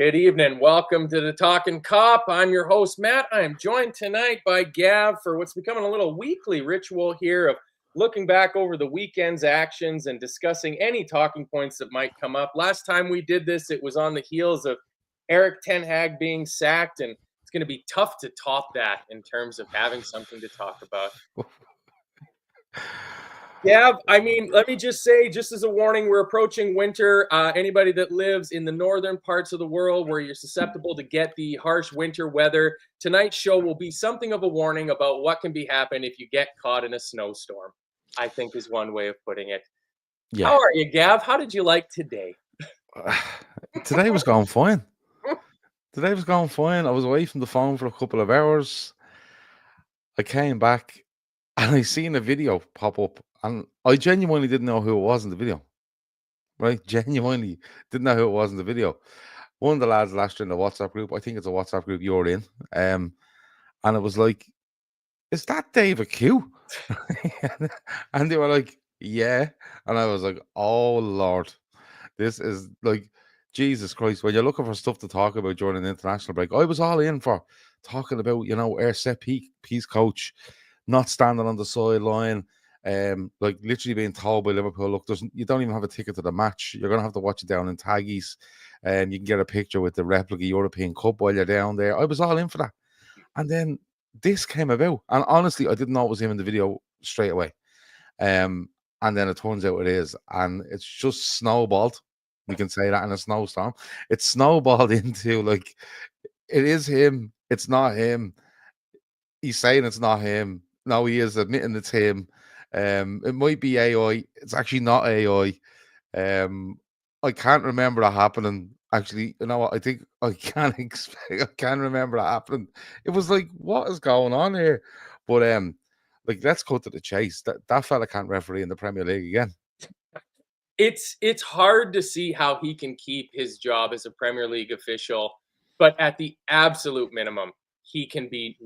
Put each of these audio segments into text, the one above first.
Good evening. Welcome to the Talkin Kop. I'm your host, Matt. I am joined tonight by Gav for what's becoming a little weekly ritual here of looking back over the weekend's actions and discussing any talking points that might come up. Last time we did this, it was on the heels of Eric Ten Hag being sacked, and it's going to be tough to top that in terms of having something to talk about. Yeah, I mean, let me just say, just as a warning, we're approaching winter. Anybody that lives in the northern parts of the world where you're susceptible to get the harsh winter weather, tonight's show will be something of a warning about what can be happen if you get caught in a snowstorm, I think is one way of putting it. Yeah. How are you, Gav? How did you like today? Today was going fine. Today was going fine. I was away from the phone for a couple of hours. I came back and I seen a video pop up, and I genuinely didn't know who it was in the video. Right? Genuinely didn't know who it was in the video. One of the lads last year in the WhatsApp group, I think it's a WhatsApp group you're in, and it was like, "Is that David Coote?" And they were like, "Yeah," and I was like, "Oh Lord, this is like." Jesus Christ, when you're looking for stuff to talk about during an international break, I was all in for talking about, our set piece coach not standing on the sideline, like literally being told by Liverpool, look, you don't even have a ticket to the match. You're going to have to watch it down in Taggies, and you can get a picture with the replica European Cup while you're down there. I was all in for that. And then this came about, and honestly, I didn't know it was him in the video straight away. And then it turns out it is, and it's just snowballed. We can say that in a snowstorm. It's snowballed into like it is him. It's not him. He's saying it's not him. No, he is admitting it's him. It might be AI. It's actually not AI. I can't remember that happening. Actually, you know what? I think I can't expect. I can't remember that happening. It was like, what is going on here? But like, let's cut to the chase. That fella can't referee in the Premier League again. It's hard to see how he can keep his job as a Premier League official, but at the absolute minimum, he can be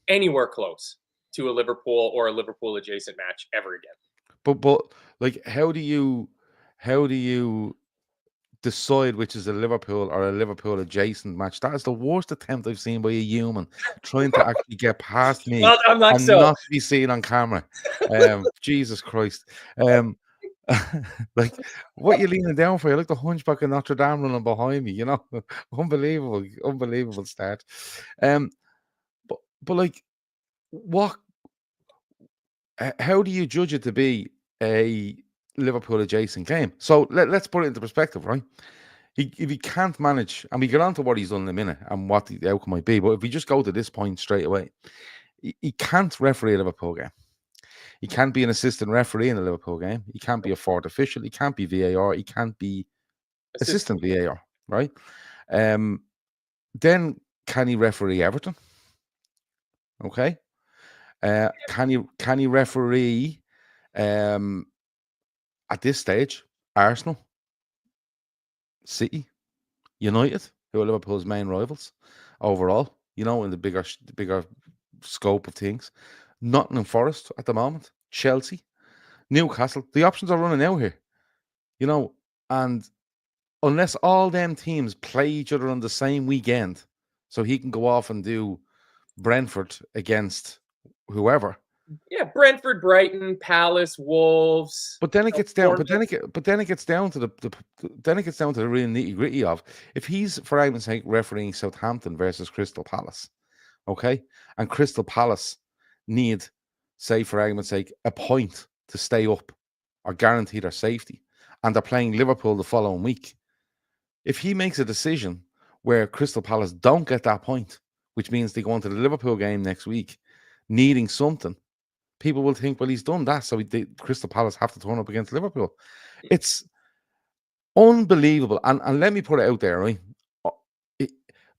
anywhere close to a Liverpool or a Liverpool adjacent match ever again. But like, how do you decide which is a Liverpool or a Liverpool adjacent match? That is the worst attempt I've seen by a human trying to actually get past me Well, I'm not and so. not be seen on camera. Jesus Christ. Like, what you leaning down for? You're like the hunchback of Notre Dame running behind me, unbelievable start. But like, what? How do you judge it to be a Liverpool adjacent game? So let's put it into perspective, right? If he can't manage, and we get on to what he's done in a minute and what the outcome might be, but if we just go to this point straight away, he can't referee a Liverpool game. He can't be an assistant referee in a Liverpool game. He can't be a fourth official. He can't be VAR. He can't be assistant VAR, right? Then can he referee Everton? Okay. Can he referee at this stage Arsenal, City, United, who are Liverpool's main rivals overall, in the bigger scope of things? Nottingham Forest at the moment, Chelsea, Newcastle. The options are running out here, and unless all them teams play each other on the same weekend, so he can go off and do Brentford against whoever. Yeah, Brentford, Brighton, Palace, Wolves. But then it gets down. But then it gets down to the real nitty gritty of, if he's, for argument's sake, refereeing Southampton versus Crystal Palace, okay, and Crystal Palace need, say, for argument's sake, a point to stay up or guarantee their safety, and they're playing Liverpool the following week. If he makes a decision where Crystal Palace don't get that point, which means they go into the Liverpool game next week needing something, people will think, well, he's done that, so Crystal Palace have to turn up against Liverpool. It's unbelievable. And let me put it out there, right?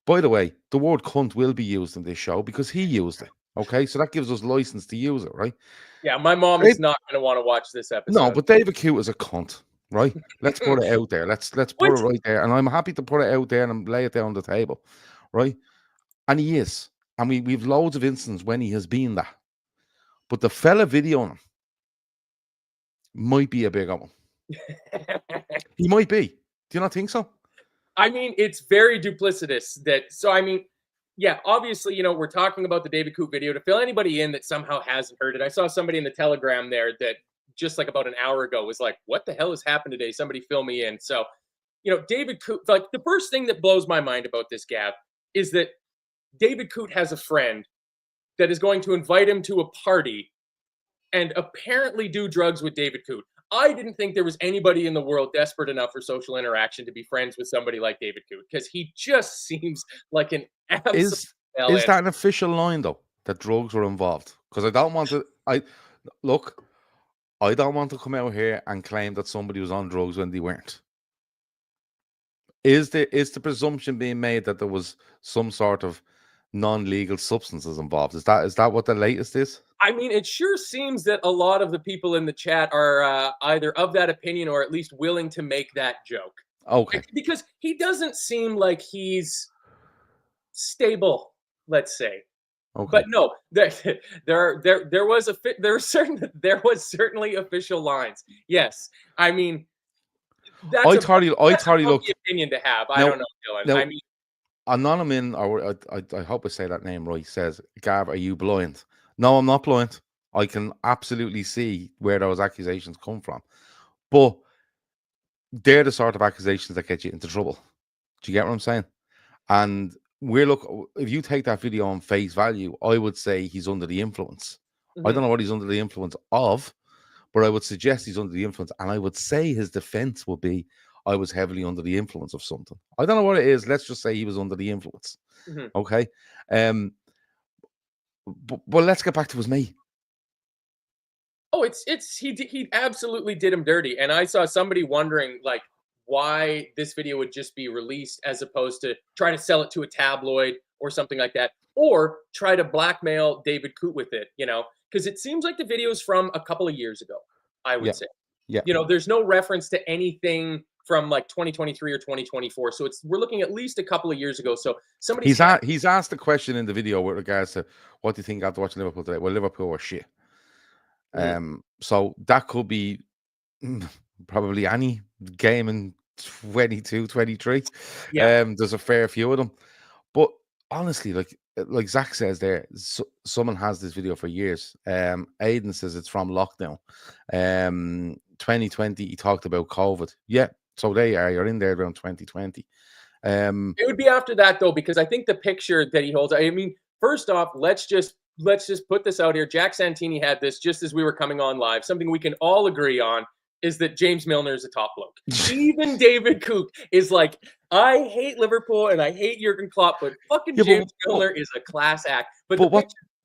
By the way, the word cunt will be used in this show because he used it. Okay, so that gives us license to use it, right? Yeah, my mom is not going to want to watch this episode. No, but David Coote is a cunt, right? Let's put it out there. Let's put it right there. And I'm happy to put it out there and lay it down on the table, right? And he is. And we've loads of instances when he has been that. But the fella videoing him might be a bigger one. He might be. Do you not think so? I mean, it's very duplicitous. So I mean, yeah, obviously, we're talking about the David Coote video. To fill anybody in that somehow hasn't heard it, I saw somebody in the Telegram there that just like about an hour ago was like, "What the hell has happened today? Somebody fill me in." So, David Coote. Like the first thing that blows my mind about this, Gav, is that David Coote has a friend that is going to invite him to a party and apparently do drugs with David Coote. I didn't think there was anybody in the world desperate enough for social interaction to be friends with somebody like David Coote, because he just seems like an absolute Is that an official line though, that drugs were involved? Because I don't want to. I don't want to come out here and claim that somebody was on drugs when they weren't. Is the presumption being made that there was some sort of non-legal substances involved? Is that what the latest is? I mean, it sure seems that a lot of the people in the chat are either of that opinion or at least willing to make that joke. Okay. Because he doesn't seem like he's stable, let's say. Okay. But no, there was certainly official lines. Yes, I mean that's a funky opinion to have. I don't know, Dylan. I mean, Anonymous, or I hope I say that name right, says, "Gav, are you blind?" No, I'm not blind. I can absolutely see where those accusations come from, but they're the sort of accusations that get you into trouble. Do you get what I'm saying? And if you take that video on face value, I would say he's under the influence. I don't know what he's under the influence of, but I would suggest he's under the influence. And I would say his defense would be, I was heavily under the influence of something. I don't know what it is. Let's just say he was under the influence. Okay. But let's get back to his mate. Oh, he absolutely did him dirty. And I saw somebody wondering like why this video would just be released as opposed to try to sell it to a tabloid or something like that, or try to blackmail David Coote with it, because it seems like the video is from a couple of years ago, I would say. Yeah. There's no reference to anything from like 2023 or 2024. So we're looking at least a couple of years ago. So he's asked the question in the video with regards to what do you think after watching Liverpool today? Well, Liverpool were shit. So that could be probably any game in 22, 23. There's a fair few of them. But honestly, like Zach says there, someone has this video for years. Aidan says it's from lockdown. 2020, he talked about COVID. Yeah, so you're in there around 2020. It would be after that though, because I think the picture that he holds, I mean, first off, let's just put this out here. Jack Santini had this just as we were coming on live. Something we can all agree on is that James Milner is a top bloke. Even David Coote is like, I hate Liverpool and I hate Jurgen Klopp, but fucking James Milner is a class act. But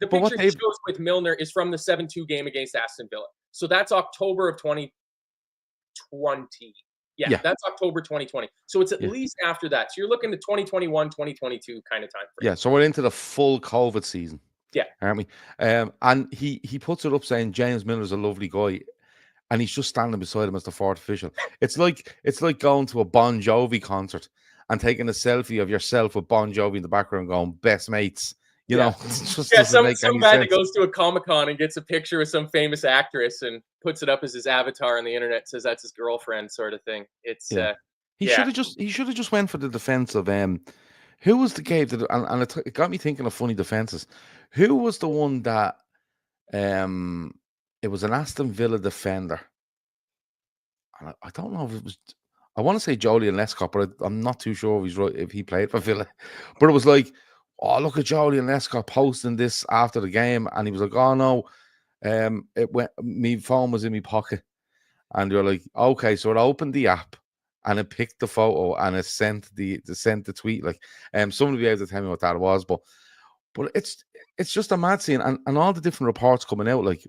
the picture he shows with Milner is from the 7-2 game against Aston Villa. So that's October of 2020. Yeah, that's October 2020. So it's at least after that. So you're looking to 2021, 2022 kind of time frame. Yeah, so we're into the full COVID season. Yeah. Aren't we? And he puts it up saying James Miller's a lovely guy. And he's just standing beside him as the fourth official. It's like going to a Bon Jovi concert and taking a selfie of yourself with Bon Jovi in the background going, best mates. You know, it just doesn't make any man sense. that goes to a Comic-Con and gets a picture with some famous actress and puts it up as his avatar on the internet, says that's his girlfriend sort of thing. It's he should have just went for the defense of who was the guy that, and it got me thinking of funny defenses. Who was the one that it was an Aston Villa defender. And I don't know if it was, I want to say Joleon Lescott, but I'm not too sure if he's right, if he played for Villa. But it was like, oh, look at Joleon Lescott posting this after the game. And he was like, oh no, my phone was in my pocket. And you're like, okay, so it opened the app and it picked the photo and it sent the tweet. Like, someone will be able to tell me what that was, but it's just a mad scene, and all the different reports coming out, like,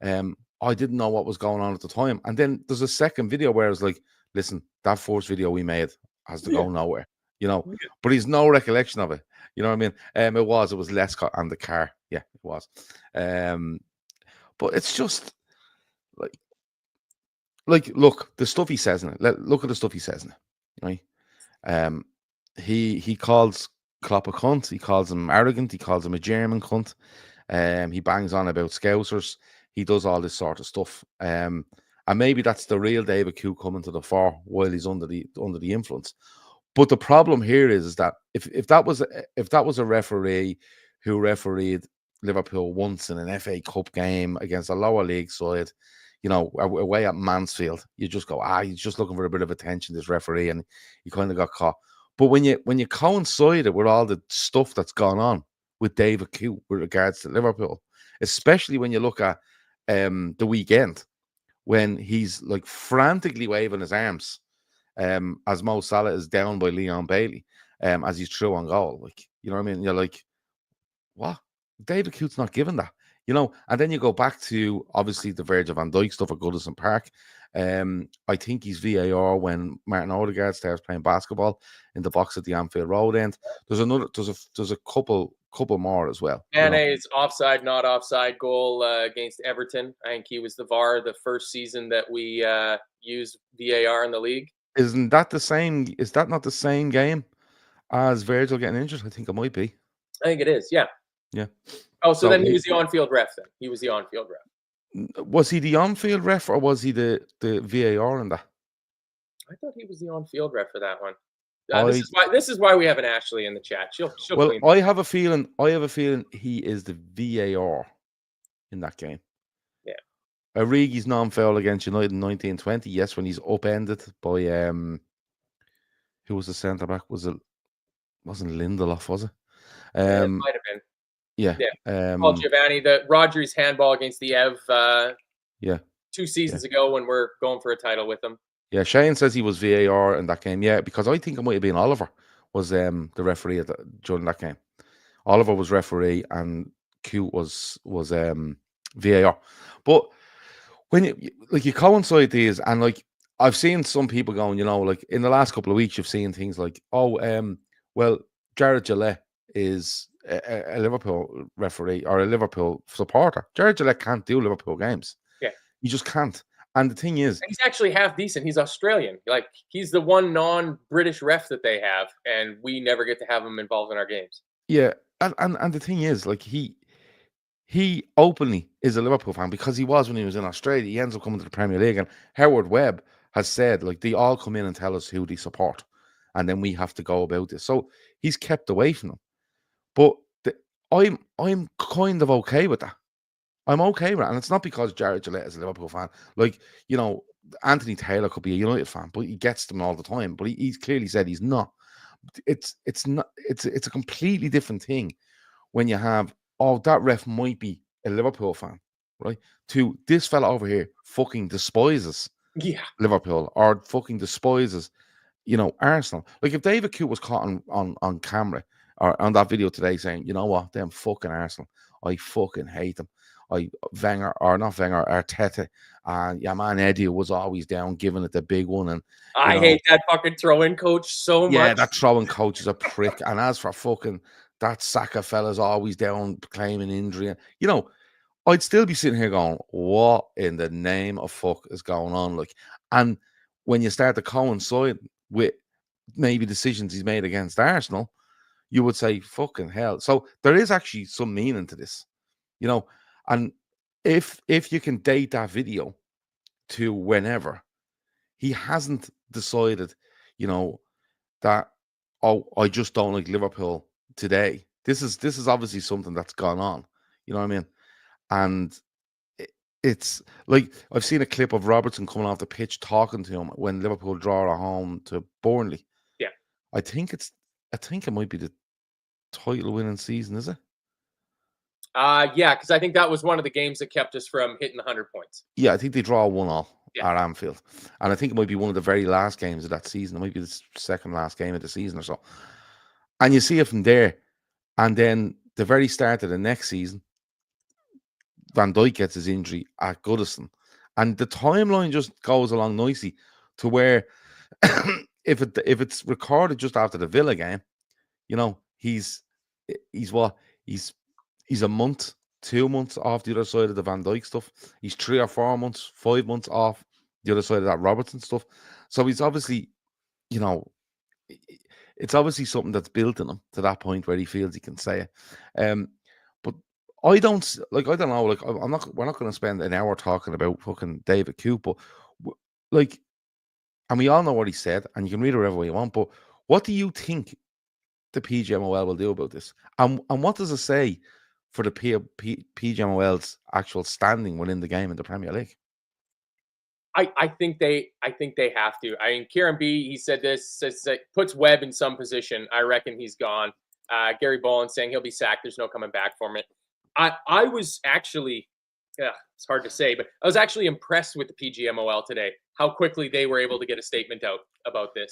I didn't know what was going on at the time. And then there's a second video where it's like, listen, that first video we made has to go nowhere, but he's no recollection of it. You know what I mean? It was Lescott and the car. Yeah, it was. But it's just like, look, the stuff he says in it. Look at the stuff he says in it, right? He calls Klopp a cunt. He calls him arrogant. He calls him a German cunt. He bangs on about Scousers. He does all this sort of stuff. And maybe that's the real David Coote coming to the fore while he's under the influence. But the problem here is that if that was a referee who refereed Liverpool once in an FA Cup game against a lower league side, away at Mansfield, you just go, he's just looking for a bit of attention, this referee, and he kind of got caught. But when you coincide it with all the stuff that's gone on with David Coote with regards to Liverpool, especially when you look at the weekend when he's like frantically waving his arms as Mo Salah is down by Leon Bailey as he's through on goal. Like, you know what I mean? You're like, what? David Coote's not giving that. And then you go back to obviously the Virgil van Dijk stuff at Goodison Park. I think he's VAR when Martin Odegaard starts playing basketball in the box at the Anfield Road end. There's a couple more as well. Mane's offside, not offside goal against Everton. I think he was the VAR the first season that we used VAR in the league. Isn't that the same? Is that not the same game as Virgil getting injured? I think it might be. I think it is. Yeah. Yeah. Oh, so then he was the on-field ref. Then he was the on-field ref. Was he the on-field ref or was he the VAR in that? I thought he was the on-field ref for that one. This is why we have an Ashley in the chat. She'll clean I have a feeling he is the VAR in that game. Yeah. Origi's non-foul against United in 1920. Yes, when he's upended by who was the centre back? Wasn't Lindelof, was it? It might have been. Yeah. Paul Giovanni, the Rodri's handball against the Ev 2 seasons ago when we're going for a title with them. Yeah, Shane says he was VAR in that game. Yeah, because I think it might have been Oliver was the referee during that game. Oliver was referee and Coote was VAR. But when you coincide these, and like I've seen some people going, like in the last couple of weeks, you've seen things like, well, Jared Gillette is a Liverpool referee or a Liverpool supporter. Jared Gillette can't do Liverpool games. Yeah, he just can't. And the thing is, he's actually half decent. He's Australian. Like he's the one non-British ref that they have, and we never get to have him involved in our games. Yeah, and the thing is, like he openly is a Liverpool fan because he was when he was in Australia. He ends up coming to the Premier League, and Howard Webb has said like they all come in and tell us who they support, and then we have to go about this. So he's kept away from them. But I'm kind of okay with that. I'm okay with it. And it's not because Jared Gillette is a Liverpool fan. Like, Anthony Taylor could be a United fan, but he gets them all the time. But he's clearly said he's not. It's a completely different thing when you have, that ref might be a Liverpool fan, right? To this fella over here fucking despises Liverpool or fucking despises, Arsenal. Like if David Coote was caught on camera or on that video today saying, you know what, them fucking Arsenal, I fucking hate them. Arteta, and man, Eddie was always down giving it the big one. And I hate that fucking throw-in coach so much. Yeah, that throw-in coach is a prick. And as for fucking that Saka fella's always down claiming injury. I'd still be sitting here going, what in the name of fuck is going on? Like, and when you start to coincide with maybe decisions he's made against Arsenal, you would say, fucking hell. So there is actually some meaning to this, and if you can date that video to whenever, he hasn't decided, that, I just don't like Liverpool today. This is obviously something that's gone on. You know what I mean? And it's like I've seen a clip of Robertson coming off the pitch talking to him when Liverpool draw at home to Burnley. Yeah. I think it might be the title winning season, is it? Yeah, because I think that was one of the games that kept us from hitting the 100 points. Yeah, I think they draw 1-1 at Anfield. And I think it might be one of the very last games of that season. It might be the second last game of the season or so. And you see it from there. And then the very start of the next season, Van Dijk gets his injury at Goodison. And the timeline just goes along nicely to where if it's recorded just after the Villa game, he's a month, 2 months off the other side of the Van Dijk stuff. He's 3 or 4 months, 5 months off the other side of that Robertson stuff. So he's obviously, it's obviously something that's built in him to that point where he feels he can say it. But I don't know. Like we're not going to spend an hour talking about fucking David Coote, but like, and we all know what he said, and you can read it wherever you want. But What do you think the PGMOL will do about this? And what does it say for the PGMOL's actual standing within the game in the Premier League? I think they have to. I mean, Kieran B, he said this, says that puts Webb in some position. I reckon he's gone. Gary Boland saying he'll be sacked. There's no coming back from it. I was actually, it's hard to say, but I was actually impressed with the PGMOL today, how quickly they were able to get a statement out about this.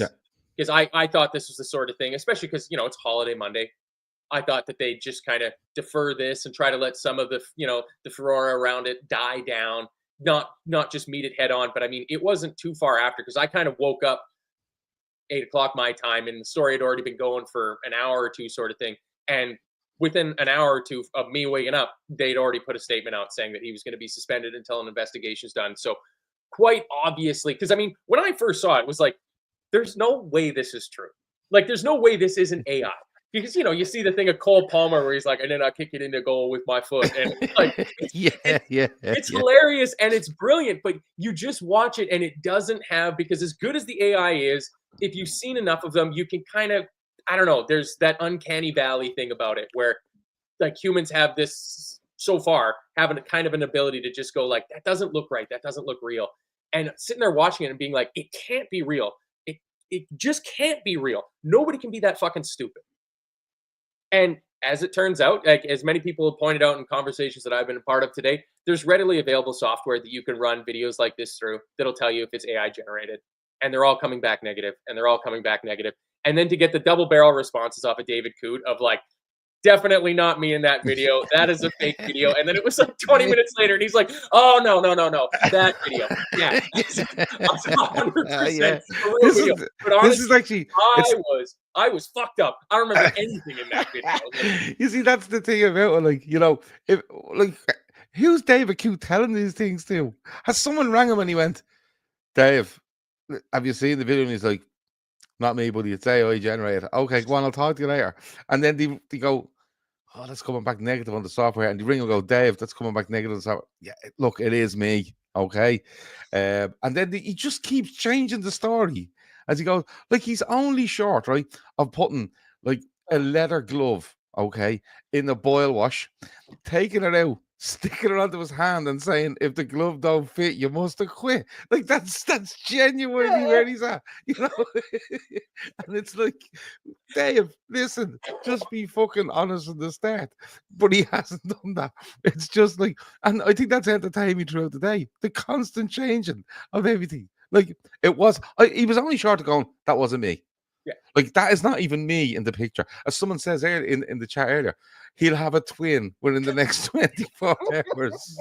Because I thought this was the sort of thing, especially because, it's holiday Monday. I thought that they'd just kind of defer this and try to let some of the, the furore around it die down, not just meet it head on. But I mean, it wasn't too far after, because I kind of woke up 8 o'clock my time and the story had already been going for an hour or two, sort of thing. And within an hour or two of me waking up, they'd already put a statement out saying that he was going to be suspended until an investigation's done. So quite obviously, because I mean, when I first saw it, it was like, there's no way this is true. Like, there's no way this isn't AI. Because, you see the thing of Cole Palmer where he's like, and then I kick it into goal with my foot. And like, it's hilarious and it's brilliant, but you just watch it and it doesn't have, because as good as the AI is, if you've seen enough of them, you can kind of, I don't know, there's that uncanny valley thing about it where like humans have this, so far, having a kind of an ability to just go like, that doesn't look right. That doesn't look real. And sitting there watching it and being like, it can't be real. It just can't be real. Nobody can be that fucking stupid. And as it turns out, like as many people have pointed out in conversations that I've been a part of today, there's readily available software that you can run videos like this through that'll tell you if it's AI generated. And they're all coming back negative, and they're all coming back negative. And then to get the double barrel responses off of David Coote of like, definitely not me in that video. That is a fake video. And then it was like 20 minutes later, and he's like, "Oh no, that video, yeah, 100% real video." But honestly, this is actually, I was fucked up. I don't remember anything in that video. You see, that's the thing about it. Like, if like, who's David Coote telling these things to? Has someone rang him and he went, "Dave, have you seen the video?" And he's like, "Not me, buddy. It's AI generated." "Okay, go on, I'll talk to you later." And then they go, "Oh, that's coming back negative on the software." And they ring and go, "Dave, that's coming back negative on the software." "Yeah, look, it is me." Okay. And then he just keeps changing the story as he goes. Like, he's only short, right, of putting like a leather glove, okay, in a boil wash, taking it out, sticking it onto his hand and saying, "If the glove don't fit, you must have quit." Like, that's genuinely where he's at, And it's like, Dave, listen, just be fucking honest from the start. But he hasn't done that. It's just like, and I think that's entertained me throughout the day. The constant changing of everything. Like, he was only short of going, "That wasn't me." Yeah. Like, that is not even me in the picture. As someone says earlier in the chat earlier, he'll have a twin within the next 24 hours.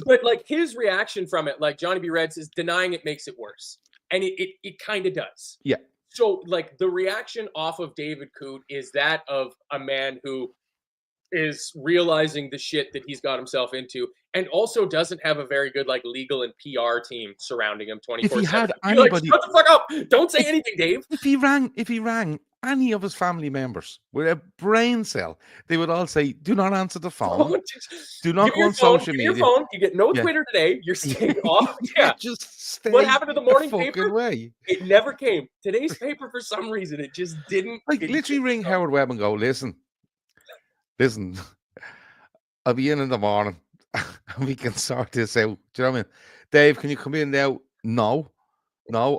But like his reaction from it, like Johnny B. Red says, denying it makes it worse. And it kind of does. Yeah. So like the reaction off of David Coote is that of a man who is realizing the shit that he's got himself into, and also doesn't have a very good like legal and PR team surrounding him 24/7. If he had anybody, like, shut the fuck up! Don't say anything, Dave. If he rang any of his family members with a brain cell, they would all say, "Do not answer the phone. Do not go on social media. Your phone. You get no Twitter today. You're staying off." Yeah. Just stay. What happened to the morning paper? Way. It never came. Today's paper, for some reason, it just didn't. Like, literally ring Howard Webb and go, listen, I'll be in the morning and we can sort this out. Do you know what I mean? "Dave, can you come in now?" No,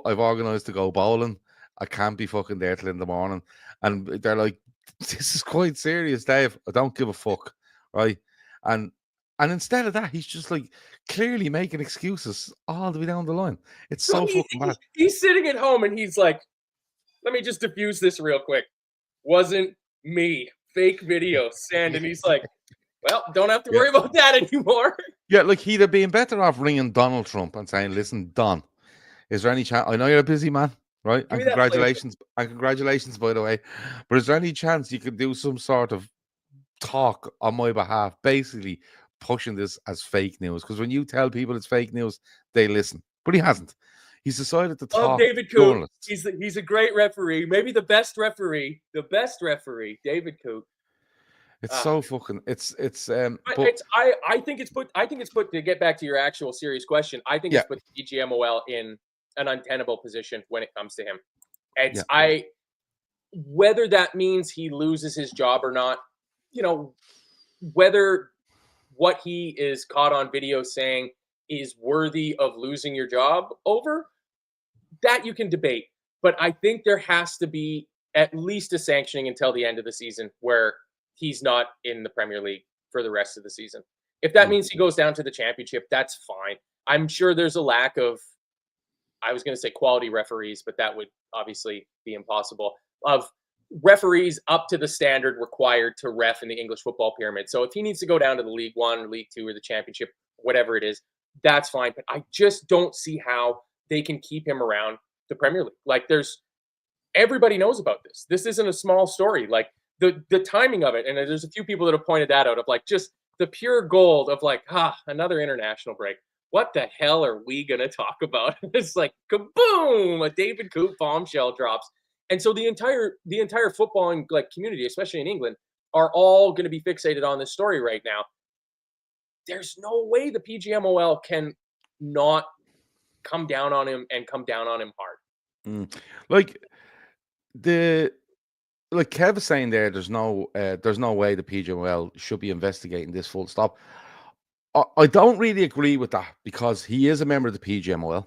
I've organized to go bowling. I can't be fucking there till in the morning. And they're like, "This is quite serious, Dave. I don't give a fuck." Right. And instead of that, he's just like clearly making excuses all the way down the line. It's so fucking bad. He's sitting at home and he's like, "Let me just diffuse this real quick. Wasn't me. Fake video. Send." And he's like, "Well, don't have to worry about that anymore." Yeah, like he'd have been better off ringing Donald Trump and saying, "Listen, Don, is there any chance? I know you're a busy man, right? And congratulations, by the way. But is there any chance you could do some sort of talk on my behalf, basically pushing this as fake news? Because when you tell people it's fake news, they listen." But he hasn't. He's decided to talk. David Coote. He's a great referee. Maybe the best referee. David Coote. It's so fucking. But But it's I think it's put to get back to your actual serious question. I think yeah, it's put the PGMOL in an untenable position when it comes to him. yeah. It's I whether that means he loses his job or not, you know, whether what he is caught on video saying is worthy of losing your job over, that you can debate. But I think there has to be at least a sanctioning until the end of the season where he's not in the Premier League for the rest of the season. If that Mm. means he goes down to the championship, that's fine. I'm sure there's a lack of, I was going to say quality referees, but that would obviously be impossible, of referees up to the standard required to ref in the English football pyramid. So if he needs to go down to the League One, or League Two, or the championship, whatever it is, that's fine. But I just don't see how they can keep him around the Premier League. Like there's everybody knows about this. This isn't a small story. Like the timing of it, and there's a few people that have pointed that out of like just the pure gold of like, another international break. What the hell are we gonna talk about? It's like kaboom, a David Coote bombshell drops. And so the entire footballing like community, especially in England, are all going to be fixated on this story right now. There's no way the PGMOL can not come down on him and come down on him hard. Like the like Kev is saying there, there's no way the PGMOL should be investigating this full stop. I don't really agree with that because he is a member of the PGMOL,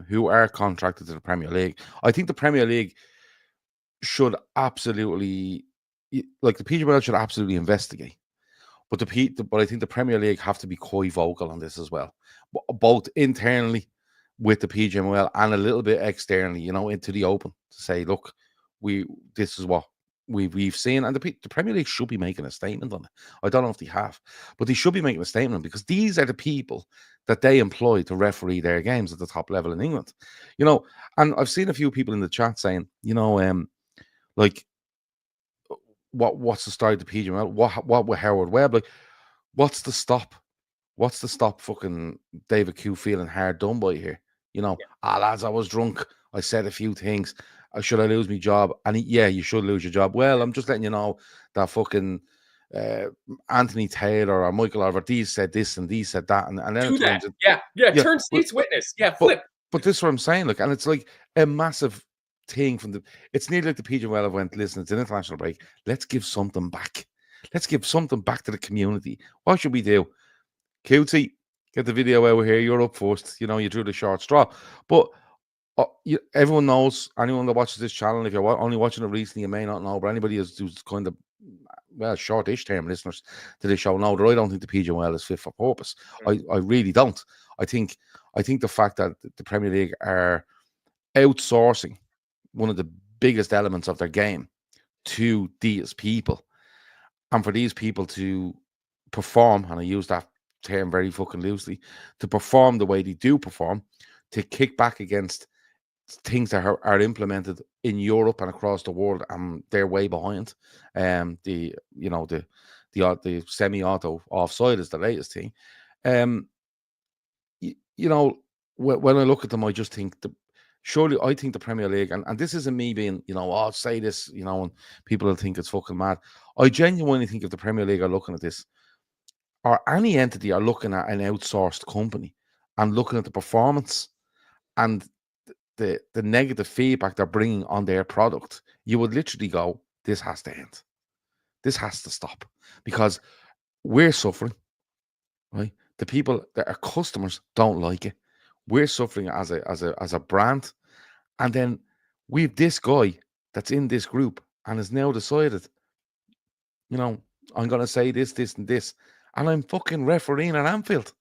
who are contracted to the Premier League. I think the Premier League should absolutely, like the PGMOL should absolutely investigate. But but I think the Premier League have to be quite vocal on this as well, both internally with the PGMOL and a little bit externally, into the open to say, look, this is what we've seen, and the Premier League should be making a statement on it. I don't know if they have, but they should be making a statement because these are the people that they employ to referee their games at the top level in England. And I've seen a few people in the chat saying, like, what's the story of the PGMOL? What with Howard Webb? Like, what's the stop? What's the stop fucking David Coote feeling hard done by here? Lads, I was drunk. I said a few things. Should I lose my job? And yeah, you should lose your job. Well, I'm just letting you know that fucking Anthony Taylor or Michael Oliver, these said this and these said that. And then do that. Yeah. Turn state's witness. Yeah, flip. But this is what I'm saying. Look, and it's like a massive thing it's nearly like the PGMOL went, listen, it's an international break. Let's give something back. Let's give something back to the community. What should we do? Cootie, get the video over here. You're up first. You drew the short straw. But everyone knows, anyone that watches this channel, if you're only watching it recently, you may not know, but anybody who's kind of, shortish term listeners to this show know that I don't think the PGMOL is fit for purpose. I really don't. I think the fact that the Premier League are outsourcing one of the biggest elements of their game to these people, and for these people to perform, and I use that term very fucking loosely, to perform the way they do perform, to kick back against things that are implemented in Europe and across the world, and they're way behind. The semi-auto offside is the latest thing. When I look at them, I just think surely I think the Premier League, and this isn't me being, I'll say this, and people will think it's fucking mad. I genuinely think if the Premier League are looking at this, or any entity are looking at an outsourced company and looking at the performance and the negative feedback they're bringing on their product, you would literally go, this has to end. This has to stop because we're suffering, right? The people that are customers don't like it. We're suffering as a brand. And then we've this guy that's in this group and has now decided, I'm going to say this, this, and this. And I'm fucking refereeing at Anfield.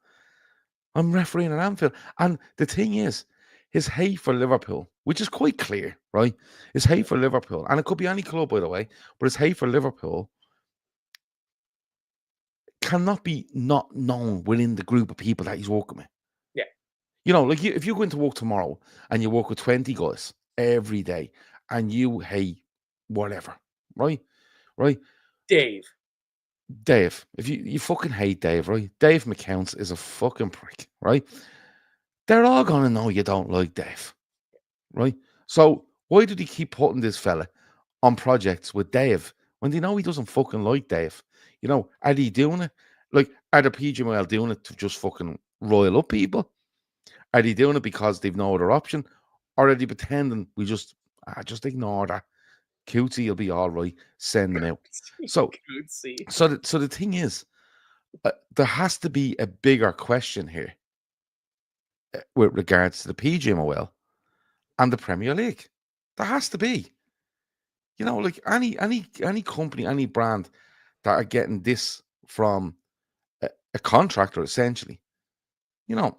I'm refereeing at Anfield. And the thing is, his hate for Liverpool, which is quite clear, right? His hate for Liverpool, and it could be any club, by the way, but his hate for Liverpool cannot be not known within the group of people that he's working with. Yeah. Like if you go into work tomorrow and you work with 20 guys every day and you hate whatever, right? Dave. If you fucking hate Dave, right? Dave McCounts is a fucking prick, right? They're all going to know you don't like Dave, right? So why did he keep putting this fella on projects with Dave when they know he doesn't fucking like Dave? You know, are they doing it? Like, are the PGMOL doing it to just fucking roil up people? Are they doing it because they've no other option? Or are they pretending we just ignore that? Cootie will be all right. Send them out. So the thing is, there has to be a bigger question here with regards to the PGMOL and the Premier League. There has to be. You know, like any company, any brand that are getting this from a contractor, essentially. You know.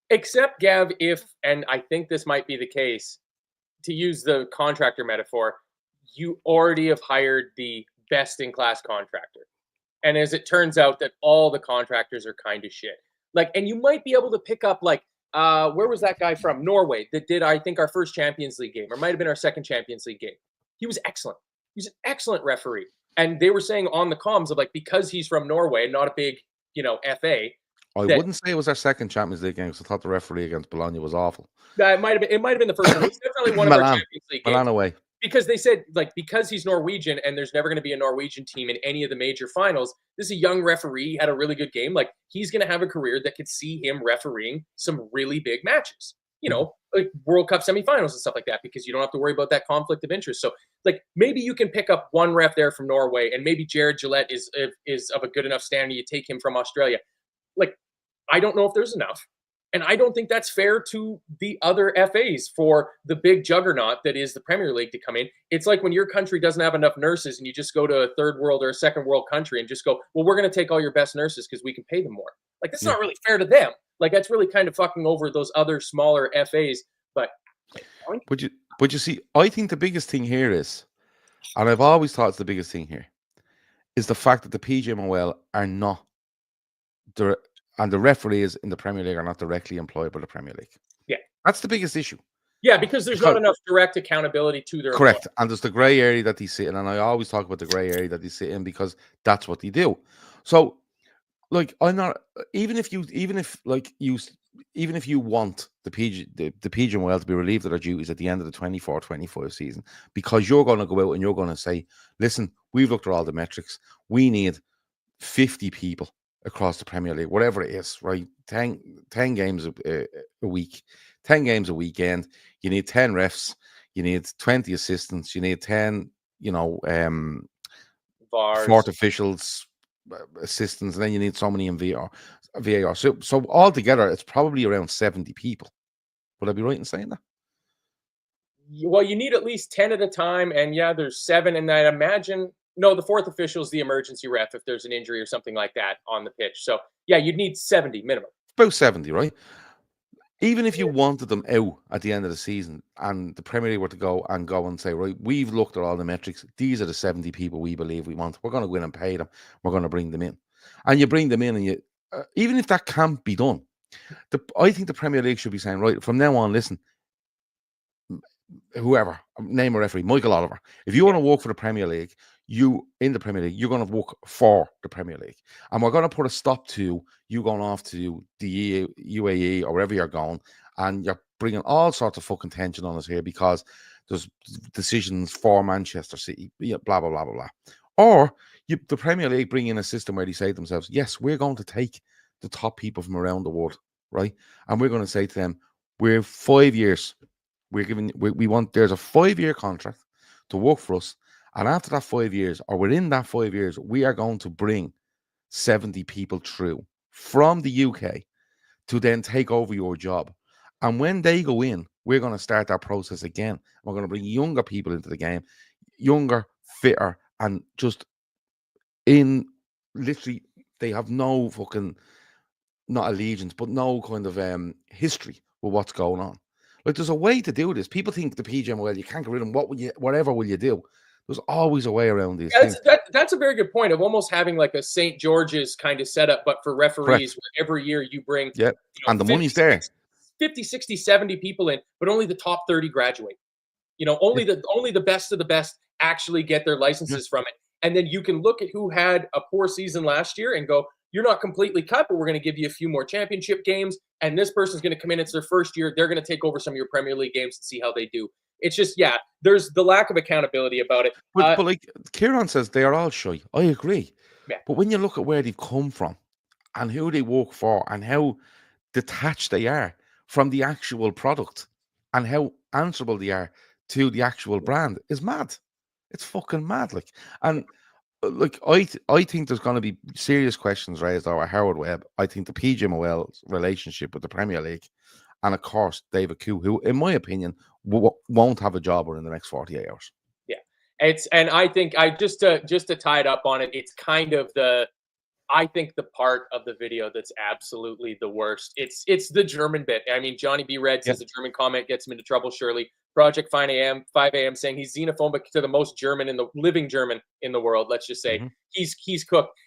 Except, Gav, if, and I think this might be the case, to use the contractor metaphor, you already have hired the best-in-class contractor. And as it turns out that all the contractors are kind of shit. Like, and you might be able to pick up, like, where was that guy from? Norway, that did, I think, our first Champions League game, or might have been our second Champions League game. He was excellent. He was an excellent referee. And they were saying on the comms of, like, because he's from Norway, not a big, FA. I wouldn't say it was our second Champions League game because I thought the referee against Bologna was awful. It might have been the first one. It was definitely one of our Champions League games. Milan away. Because they said, like, because he's Norwegian and there's never going to be a Norwegian team in any of the major finals, this is a young referee. He had a really good game. Like, he's going to have a career that could see him refereeing some really big matches, like World Cup semifinals and stuff like that, because you don't have to worry about that conflict of interest. So, like, maybe you can pick up one ref there from Norway, and maybe Jared Gillette is of a good enough standing. You take him from Australia. Like, I don't know if there's enough. And I don't think that's fair to the other FAs for the big juggernaut that is the Premier League to come in. It's like when your country doesn't have enough nurses and you just go to a third world or a second world country and just go, well, we're going to take all your best nurses because we can pay them more. Like, that's not really fair to them. Like, that's really kind of fucking over those other smaller FAs. But you see, I think the biggest thing here is, and I've always thought it's the biggest thing here, is the fact that the PGMOL are not and the referees in the Premier League are not directly employed by the Premier League. Yeah. That's the biggest issue. Yeah, because there's not enough direct accountability to their correct. employees. And there's the grey area that they sit in, and I always talk about the grey area that they sit in because that's what they do. So, like, I'm not even if you want the PGMOL to be relieved of their duties at the end of the 24-25 season, because you're going to go out and you're going to say, listen, we've looked at all the metrics. We need 50 people across the Premier League, whatever it is, right? 10 games a week, 10 games a weekend. You need 10 refs, you need 20 assistants, you need 10, fourth officials, assistants, and then you need so many in VAR. So altogether, it's probably around 70 people. Would I be right in saying that? Well, you need at least 10 at a time, and yeah, there's 7, and I imagine. No, the fourth official is the emergency ref if there's an injury or something like that on the pitch. So, yeah, you'd need 70 minimum. About 70, right? Even if you wanted them out at the end of the season and the Premier League were to go and say, right, we've looked at all the metrics. These are the 70 people we believe we want. We're going to go in and pay them. We're going to bring them in. And you bring them in and you, even if that can't be done, I think the Premier League should be saying, right, from now on, listen, whoever, name a referee, Michael Oliver, if you want to work for the Premier League, you're going to work for the Premier League. And we're going to put a stop to you going off to the UAE or wherever you're going, and you're bringing all sorts of fucking tension on us here because there's decisions for Manchester City, blah, blah, blah, blah, blah. Or the Premier League bring in a system where they say to themselves, yes, we're going to take the top people from around the world, right? And we're going to say to them, we're 5 years. There's a 5-year contract to work for us. And after that 5 years, or within that 5 years, we are going to bring 70 people through from the UK to then take over your job. And when they go in, we're going to start that process again. We're going to bring younger people into the game, younger, fitter, and just literally, they have no fucking, not allegiance, but no kind of history with what's going on. Like, there's a way to do this. People think the PGMOL, you can't get rid of them. Whatever will you do? There's always a way around these things. That's a very good point of almost having like a St. George's kind of setup, but for referees, where every year you bring, and the money's there. 50, 60, 70 people in, but only the top 30 graduate. Only the best of the best actually get their licenses from it. And then you can look at who had a poor season last year and go, you're not completely cut, but we're going to give you a few more championship games. And this person's going to come in. It's their first year. They're going to take over some of your Premier League games and see how they do. It's just, there's the lack of accountability about it. But like Kieran says, they are all shy. I agree. Yeah. But when you look at where they've come from and who they work for and how detached they are from the actual product and how answerable they are to the actual brand is mad. It's fucking mad. Like, and like I think there's going to be serious questions raised over Howard Webb. I think the PGMOL's relationship with the Premier League, and of course David Coote, who, in my opinion, won't have a job in the next 48 hours. Yeah, and I think just to tie it up on it, it's kind of I think the part of the video that's absolutely the worst. It's the German bit. I mean, Johnny B. Red says the German comment gets him into trouble. Surely, Project 5 a.m. saying he's xenophobic to the most German living German in the world. Let's just say he's cooked.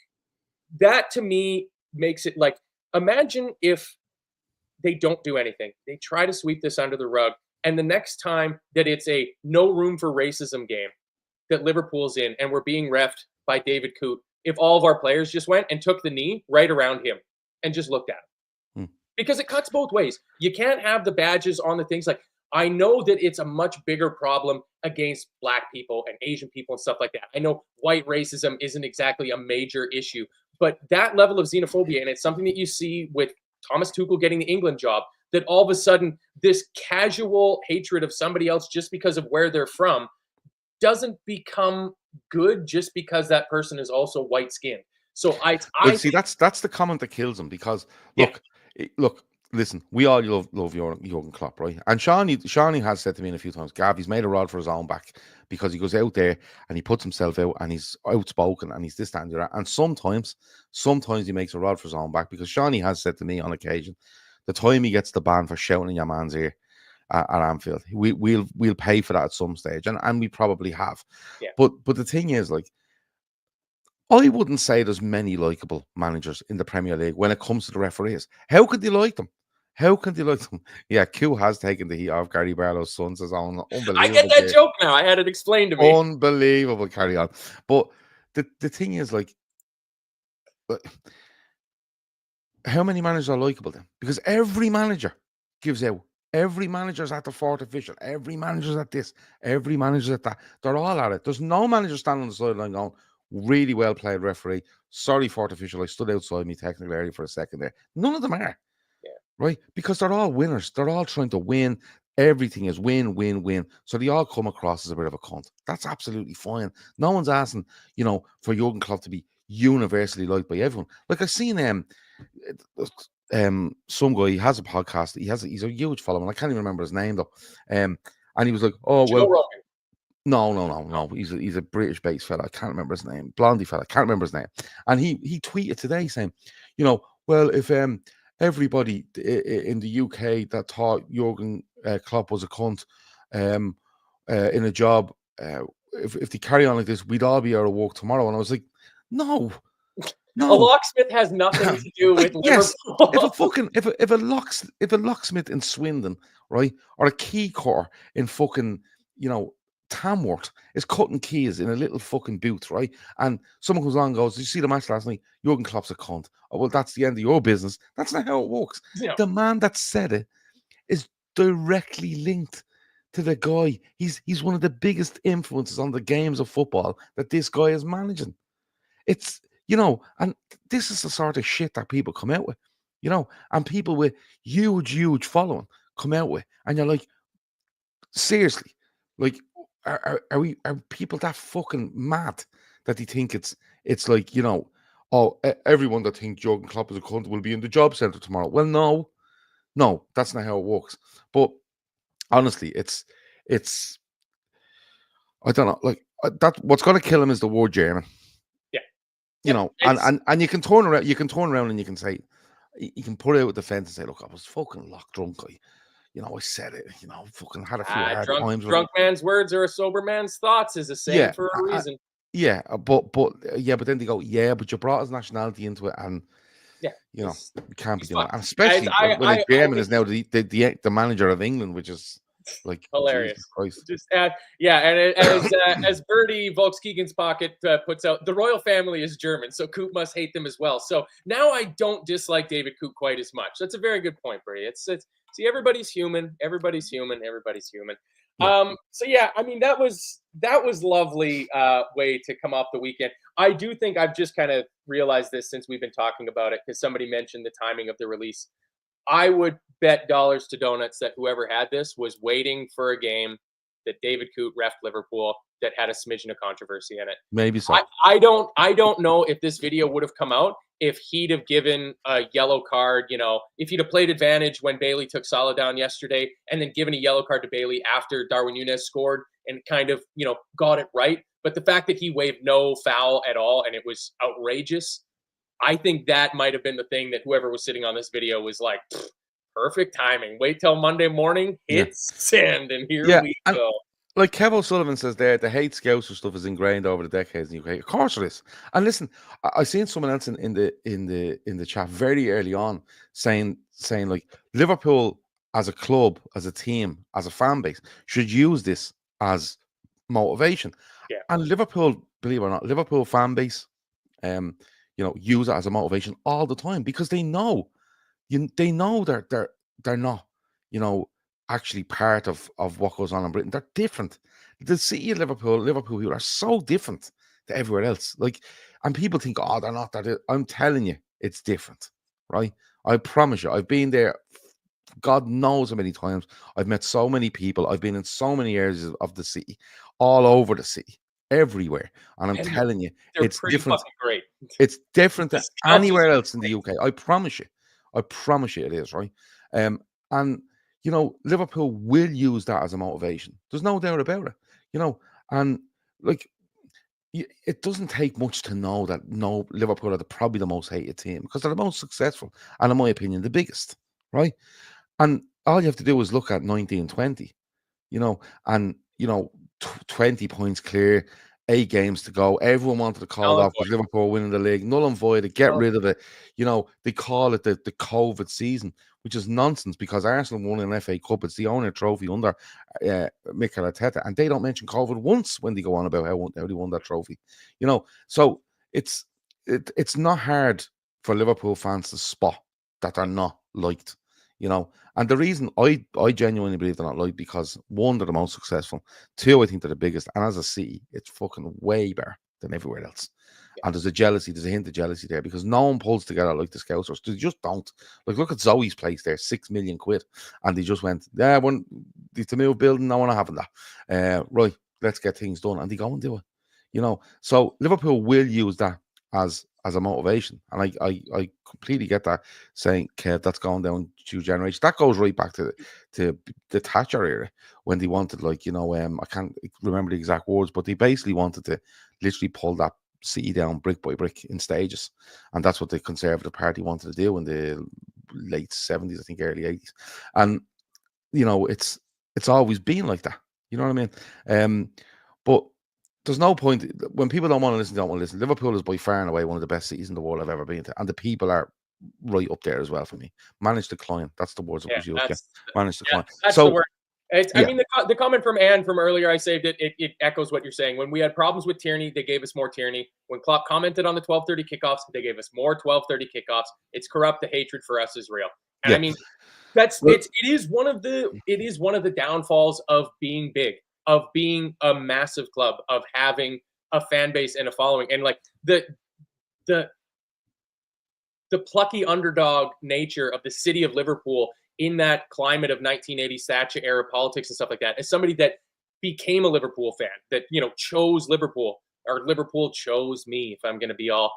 That to me makes it like, imagine if they don't do anything. They try to sweep this under the rug, and the next time that it's a no room for racism game that Liverpool's in, and we're being reffed by David Coote, if all of our players just went and took the knee right around him and just looked at him. Because it cuts both ways. You can't have the badges on the things. Like, I know that it's a much bigger problem against black people and Asian people and stuff like that. I know white racism isn't exactly a major issue, but that level of xenophobia, and it's something that you see with Thomas Tuchel getting the England job, that all of a sudden this casual hatred of somebody else just because of where they're from doesn't become good just because that person is also white skinned. So I see, that's the comment that kills him, because look, listen, we all love Jurgen Klopp, right? And Shawnee has said to me a few times, Gav, he's made a rod for his own back, because he goes out there and he puts himself out and he's outspoken and he's this, that, and that. And sometimes he makes a rod for his own back, because Shawnee has said to me on occasion, the time he gets the ban for shouting in your man's ear at Anfield, we'll pay for that at some stage, and we probably have. But the thing is, like, I wouldn't say there's many likable managers in the Premier League when it comes to the referees. How could they like them? How can they like them? Yeah, Q has taken the heat off Gary Barlow's son's his own. Unbelievable. I get that joke now. I had it explained to me. Unbelievable, carry on. But the thing is, like, how many managers are likable then? Because every manager gives out. Every manager's at the fourth official. Every manager's at this. Every manager's at that. They're all at it. There's no manager standing on the sideline going, really well played, referee. Sorry, fourth official, I stood outside me technical area for a second there. None of them are. Right? Because they're all winners. They're all trying to win. Everything is win, win, win. So they all come across as a bit of a cunt. That's absolutely fine. No one's asking, for Jurgen Klopp to be universally liked by everyone. Like, I've seen some guy, he has a podcast. He's a huge following. I can't even remember his name though. And he was like, "Oh well, no. He's a British based fella. I can't remember his name. Blondie fella. I can't remember his name." And he tweeted today saying, well, if everybody in the UK that thought Jurgen Klopp was a cunt in a job, if they carry on like this, we'd all be out of work tomorrow. And I was like, no. A locksmith has nothing to do with yes, Liverpool. if a locksmith in Swindon, right, or a key cutter in fucking Tamworth is cutting keys in a little fucking booth, right? And someone comes along and goes, "Did you see the match last night? Jurgen Klopp's a cunt." Oh, well, that's the end of your business. That's not how it works. Yeah. The man that said it is directly linked to the guy. He's one of the biggest influences on the games of football that this guy is managing. It's and this is the sort of shit that people come out with, and people with huge following come out with, and you're like, seriously, like, are people that fucking mad that they think it's like, everyone that thinks Jurgen Klopp is a cunt will be in the job centre tomorrow? Well, no, that's not how it works. But honestly, it's I don't know, like, that what's going to kill him is the word German. And you can turn around and you can say, you can put it out with the fence and say, look, I was fucking locked drunk. I said it, fucking had a few hard times. Drunk man's words are a sober man's thoughts is a saying for a reason. But then they go, but you brought his nationality into it, and you can't be doing that. And especially when German is now the manager of England, which is like hilarious. Just add, and as Bertie Volkswagen's Pocket puts out, the royal family is German, so Coote must hate them as well. So now I don't dislike David Coote quite as much. That's a very good point, Bertie. It's see, everybody's human. Everybody's human. So yeah, I mean that was lovely way to come off the weekend. I do think I've just kind of realized this since we've been talking about it because somebody mentioned the timing of the release. I would bet dollars to donuts that whoever had this was waiting for a game that David Coote ref Liverpool that had a smidgen of controversy in it. Maybe so. I don't know if this video would have come out if he'd have given a yellow card, if he'd have played advantage when Bailey took Salah down yesterday and then given a yellow card to Bailey after Darwin Núñez scored and kind of, got it right. But the fact that he waved no foul at all and it was outrageous, I think that might have been the thing that whoever was sitting on this video was like, perfect timing. Wait till Monday morning, hit send, and here we go. Like Kev O'Sullivan says there, the hate scouser stuff is ingrained over the decades in the UK. Of course it is. And listen, I seen someone else in the chat very early on saying like Liverpool as a club, as a team, as a fan base should use this as motivation. Yeah. And Liverpool, believe it or not, Liverpool fan base, use it as a motivation all the time because they know they're not, actually part of what goes on in Britain. They're different. The city of Liverpool people are so different to everywhere else. Like, and people think, oh, they're not that. I'm telling you, it's different, right? I promise you. I've been there, God knows how many times. I've met so many people. I've been in so many areas of the city, all over the city, everywhere. And I'm telling you, it's different. Great. It's different than anywhere else in the UK. I promise you. I promise you it is, right? And Liverpool will use that as a motivation. There's no doubt about it. And like it doesn't take much to know that Liverpool are probably the most hated team because they're the most successful and in my opinion the biggest, right? And all you have to do is look at 1920, and 20 points clear, 8 games to go. Everyone wanted to call it off with Liverpool winning the league. Null and void to get rid of it. They call it the COVID season, which is nonsense because Arsenal won an FA Cup. It's the only trophy under Mikel Arteta, and they don't mention COVID once when they go on about how they won that trophy. So it's not hard for Liverpool fans to spot that they're not liked. And the reason I genuinely believe they're not liked because one, they're the most successful. Two, I think they're the biggest. And as a city, it's fucking way better than everywhere else. Yeah. And there's a hint of jealousy there because no one pulls together like the Scousers. They just don't. Like, look at Zoe's place there, £6 million. And they just went, to move building, no one having that. Right, let's get things done. And they go and do it. So Liverpool will use that as a motivation, and I completely get that saying, Kev, that's going down 2 generations. That goes right back to the Thatcher era when they wanted, I can't remember the exact words, but they basically wanted to literally pull that city down brick by brick in stages, and that's what the Conservative Party wanted to do in the late 70s, I think early 80s, and it's always been like that. You know what I mean? But there's no point when people don't want to listen. Don't want to listen. Liverpool is by far and away one of the best cities in the world I've ever been to, and the people are right up there as well for me. Manage to climb. That's the words that was used. Manage to climb. That's the word. I mean, the comment from Anne from earlier, I saved it. It echoes what you're saying. When we had problems with Tierney, they gave us more Tierney. When Klopp commented on the 12:30 kickoffs, they gave us more 12:30 kickoffs. It's corrupt. The hatred for us is real. And I mean, it is one of the downfalls of being big, of being a massive club, of having a fan base and a following, and like the plucky underdog nature of the city of Liverpool in that climate of 1980s Thatcher era politics and stuff like that. As somebody that became a Liverpool fan, that chose Liverpool, or Liverpool chose me, if I'm going to be all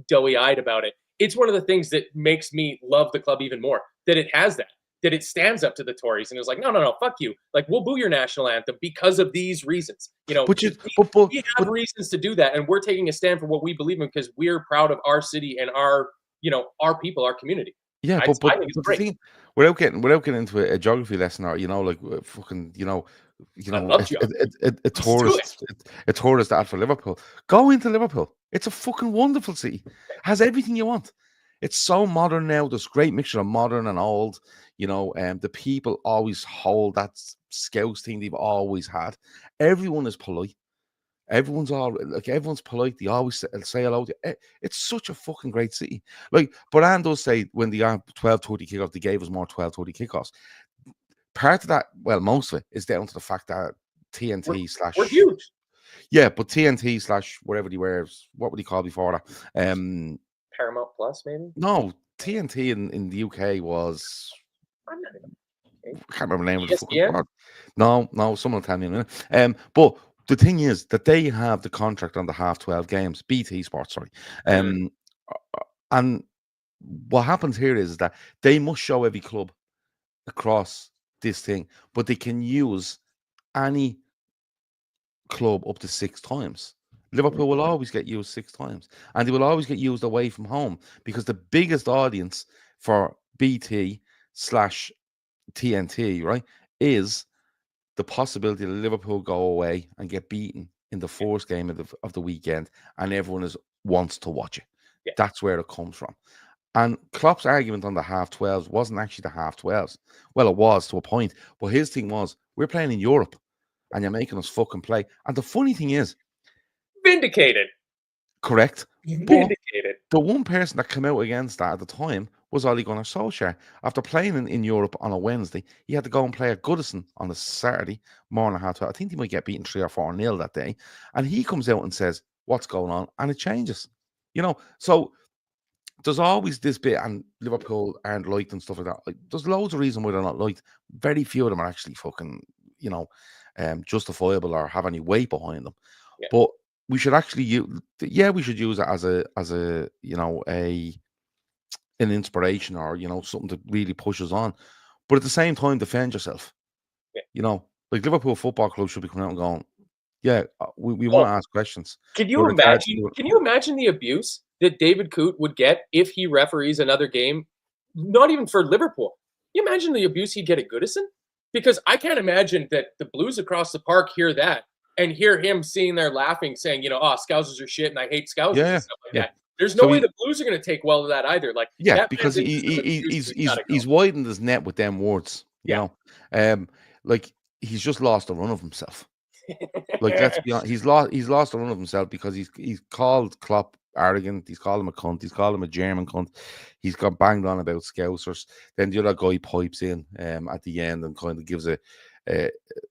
doughy-eyed about it. It's one of the things that makes me love the club even more, that it has that it stands up to the Tories and is like, no, fuck you. Like, we'll boo your national anthem because of these reasons. We have reasons to do that, and we're taking a stand for what we believe in because we're proud of our city and our people, our community. Yeah, I think it's great. Thing, without getting into a geography lesson or fucking a tourist ad for Liverpool. Go into Liverpool. It's a fucking wonderful city. Has everything you want. It's so modern now. There's a great mixture of modern and old. The people always hold that Scouse thing they've always had. Everyone is polite. Everyone's polite. They always say hello. It's such a fucking great city. But Anne does say when the 12:30 kickoff, they gave us more 12:30 kickoffs. part of that, well, most of it is down to the fact that TNT slash we're huge. Yeah, but TNT slash whatever he wears, what would he call before that? Paramount Plus, maybe? No, TNT in the UK was, I'm not even. I can't remember the name of the fucking ESPN? product. No, someone will tell me in a minute. But the thing is that they have the contract on the half 12 games, BT Sports, sorry. And what happens here is that they must show every club across this thing, but they can use any club up to 6 times. Liverpool will always get used 6 times, and they will always get used away from home because the biggest audience for BT slash TNT, right, is the possibility that Liverpool go away and get beaten in the first game of the weekend, and everyone wants to watch it. Yeah. That's where it comes from. And Klopp's argument on the half 12s wasn't actually the half 12s. Well, it was to a point, but his thing was, we're playing in Europe, and you're making us fucking play. And the funny thing is, Vindicated. correct, Vindicated. but the one person that came out against that at the time was Ole Gunnar Solskjaer. After playing in Europe on a Wednesday, he had to go and play at Goodison on a Saturday morning at half 12. I think he might get beaten 3 or 4-0 that day. And he comes out and says, what's going on? And it changes. So there's always this bit, and Liverpool aren't liked and stuff like that. Like, there's loads of reasons why they're not liked. Very few of them are actually fucking, justifiable or have any weight behind them. Yeah. But we should actually use it as an inspiration, or something that really pushes on. But at the same time, defend yourself. Yeah. Like Liverpool Football Club should be coming out and going, yeah, we want to ask questions. Can you imagine the abuse that David Coote would get if he referees another game? Not even for Liverpool. Can you imagine the abuse he'd get at Goodison? Because I can't imagine that the Blues across the park hear that and hear him sitting there laughing, saying, Scousers are shit and I hate Scousers and stuff like that. There's no way the Blues are going to take well to that either. Like, because he's widened his net with them words. Like he's just lost a run of himself. Like, let's be honest, he's lost a run of himself because he's called Klopp arrogant. He's called him a cunt. He's called him a German cunt. He's got banged on about Scousers. Then the other guy pipes in at the end and kind of gives a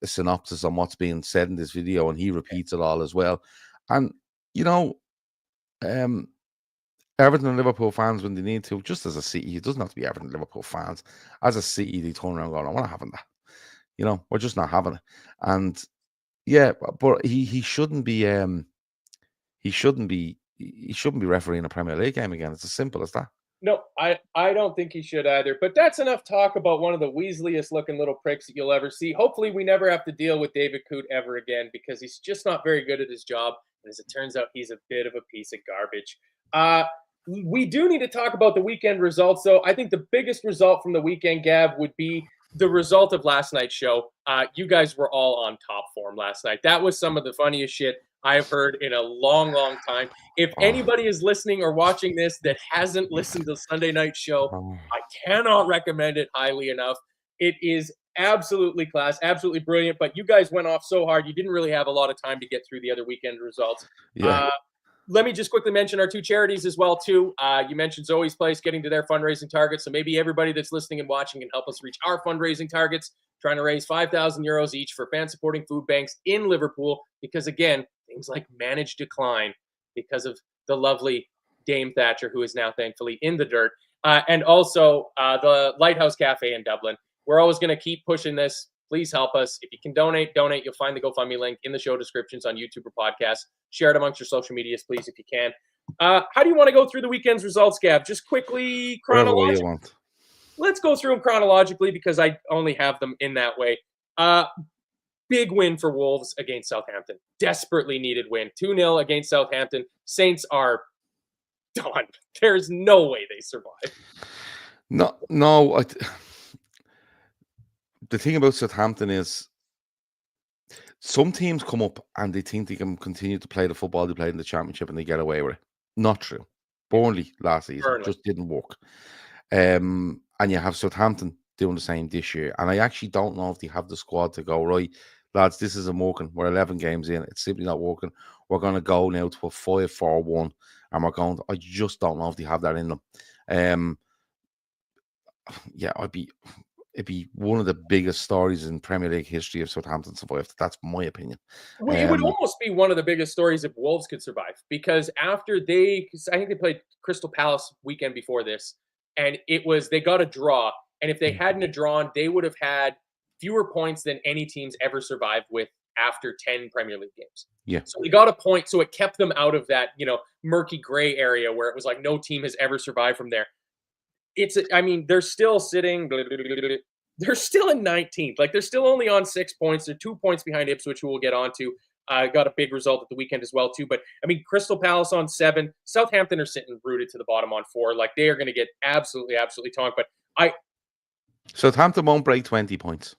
synopsis on what's being said in this video, and he repeats it all as well. And Everton and Liverpool fans, when they need to, just as a City, it doesn't have to be Everton and Liverpool fans. As a City, they turn around going, "I'm not having that." We're just not having it. And yeah, but he shouldn't be refereeing a Premier League game again. It's as simple as that. No, I don't think he should either. But that's enough talk about one of the Weasleyest looking little pricks that you'll ever see. Hopefully we never have to deal with David Coote ever again, because he's just not very good at his job. And as it turns out, he's a bit of a piece of garbage. We do need to talk about the weekend results, though. I think the biggest result from the weekend, Gav, would be the result of last night's show. You guys were all on top form last night. That was some of the funniest shit I've heard in a long, long time. If anybody is listening or watching this that hasn't listened to Sunday night show, I cannot recommend it highly enough. It is absolutely class, absolutely brilliant. But you guys went off so hard, you didn't really have a lot of time to get through the other weekend results. Yeah. Let me just quickly mention our two charities as well, too. You mentioned Zoe's Place getting to their fundraising targets. So maybe everybody that's listening and watching can help us reach our fundraising targets, trying to raise 5,000 euros each for fan-supporting food banks in Liverpool. Because, again, things like managed decline because of the lovely Dame Thatcher, who is now thankfully in the dirt. And also the Lighthouse Cafe in Dublin. We're always going to keep pushing this. Please help us. If you can donate. You'll find the GoFundMe link in the show descriptions on YouTube or podcast. Share it amongst your social medias, please, if you can. How do you want to go through the weekend's results, Gav? Just quickly, chronologically. You want. Let's go through them chronologically because I only have them in that way. Big win for Wolves against Southampton. Desperately needed win. 2-0 against Southampton. Saints are done. There's no way they survive. No. The thing about Southampton is some teams come up and they think they can continue to play the football they played in the Championship and they get away with it. Not true. Burnley last season just didn't work. And you have Southampton doing the same this year. And I actually don't know if they have the squad to go, right, lads, this isn't working. We're 11 games in. It's simply not working. We're going to go now to a 5-4-1. And I just don't know if they have that in them. it'd be one of the biggest stories in Premier League history if Southampton survived. That's my opinion. Well, it would almost be one of the biggest stories if Wolves could survive, because after cause I think they played Crystal Palace weekend before this, and they got a draw. And if they hadn't have drawn, they would have had fewer points than any teams ever survived with after 10 Premier League games. Yeah. So they got a point. So it kept them out of that, murky gray area where it was like no team has ever survived from there. They're still sitting. They're still in 19th. Like, they're still only on 6 points. They're 2 points behind Ipswich, who we'll get onto. Got a big result at the weekend as well, too. But, Crystal Palace on 7. Southampton are sitting rooted to the bottom on 4. Like, they are going to get absolutely, absolutely tonked. But Southampton won't break 20 points.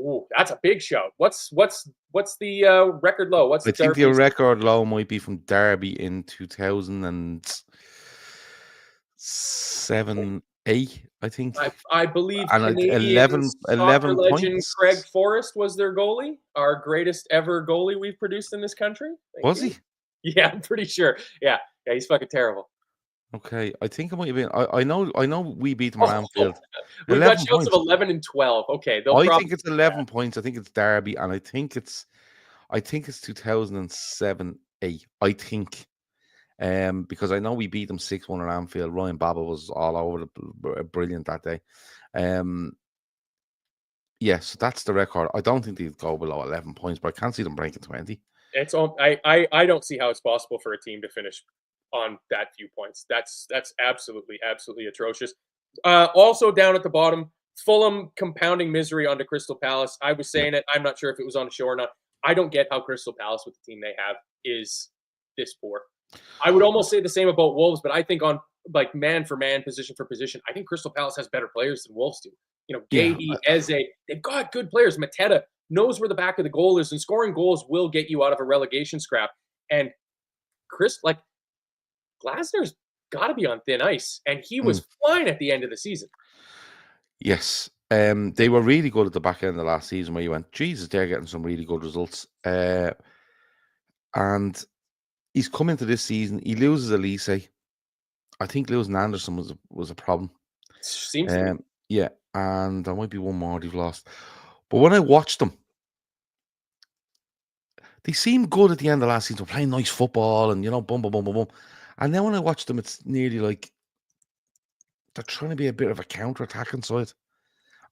Ooh, that's a big show. What's the record low? I think the record low might be from Derby in 2007, 8, I think. I believe and Canadian 11 legend points. Craig Forrest was their goalie, our greatest ever goalie we've produced in this country. Was he? Yeah, I'm pretty sure. Yeah, he's fucking terrible. Okay, I think it might have been. I know we beat them at Anfield. We've got shots of 11 and 12. Okay, I think it's 11 points. I think it's Derby, and I think it's 2007, 8. I think, because I know we beat them 6-1 at Anfield. Ryan Babel was all over brilliant that day. So that's the record. I don't think they'd go below 11 points, but I can't see them breaking 20. I don't see how it's possible for a team to finish on that few points. That's absolutely atrocious. Also down at the bottom, Fulham compounding misery onto Crystal Palace. I was saying it. I'm not sure if it was on the show or not. I don't get how Crystal Palace, with the team they have, is this poor. I would almost say the same about Wolves, but I think on like man for man, position for position, I think Crystal Palace has better players than Wolves do. Gahey, Eze, they've got good players. Mateta knows where the back of the goal is, and scoring goals will get you out of a relegation scrap. And Glasner's got to be on thin ice, and he was flying at the end of the season. Yes. They were really good at the back end of last season, where you went, Jesus, they're getting some really good results. And he's come into this season. He loses Elise. I think losing Anderson was a problem. Seems to be. Yeah, and there might be one more they've lost. But when I watched them, they seemed good at the end of last season, playing nice football and, boom, boom, boom, boom, boom. And then when I watch them, it's nearly like they're trying to be a bit of a counter-attacking side.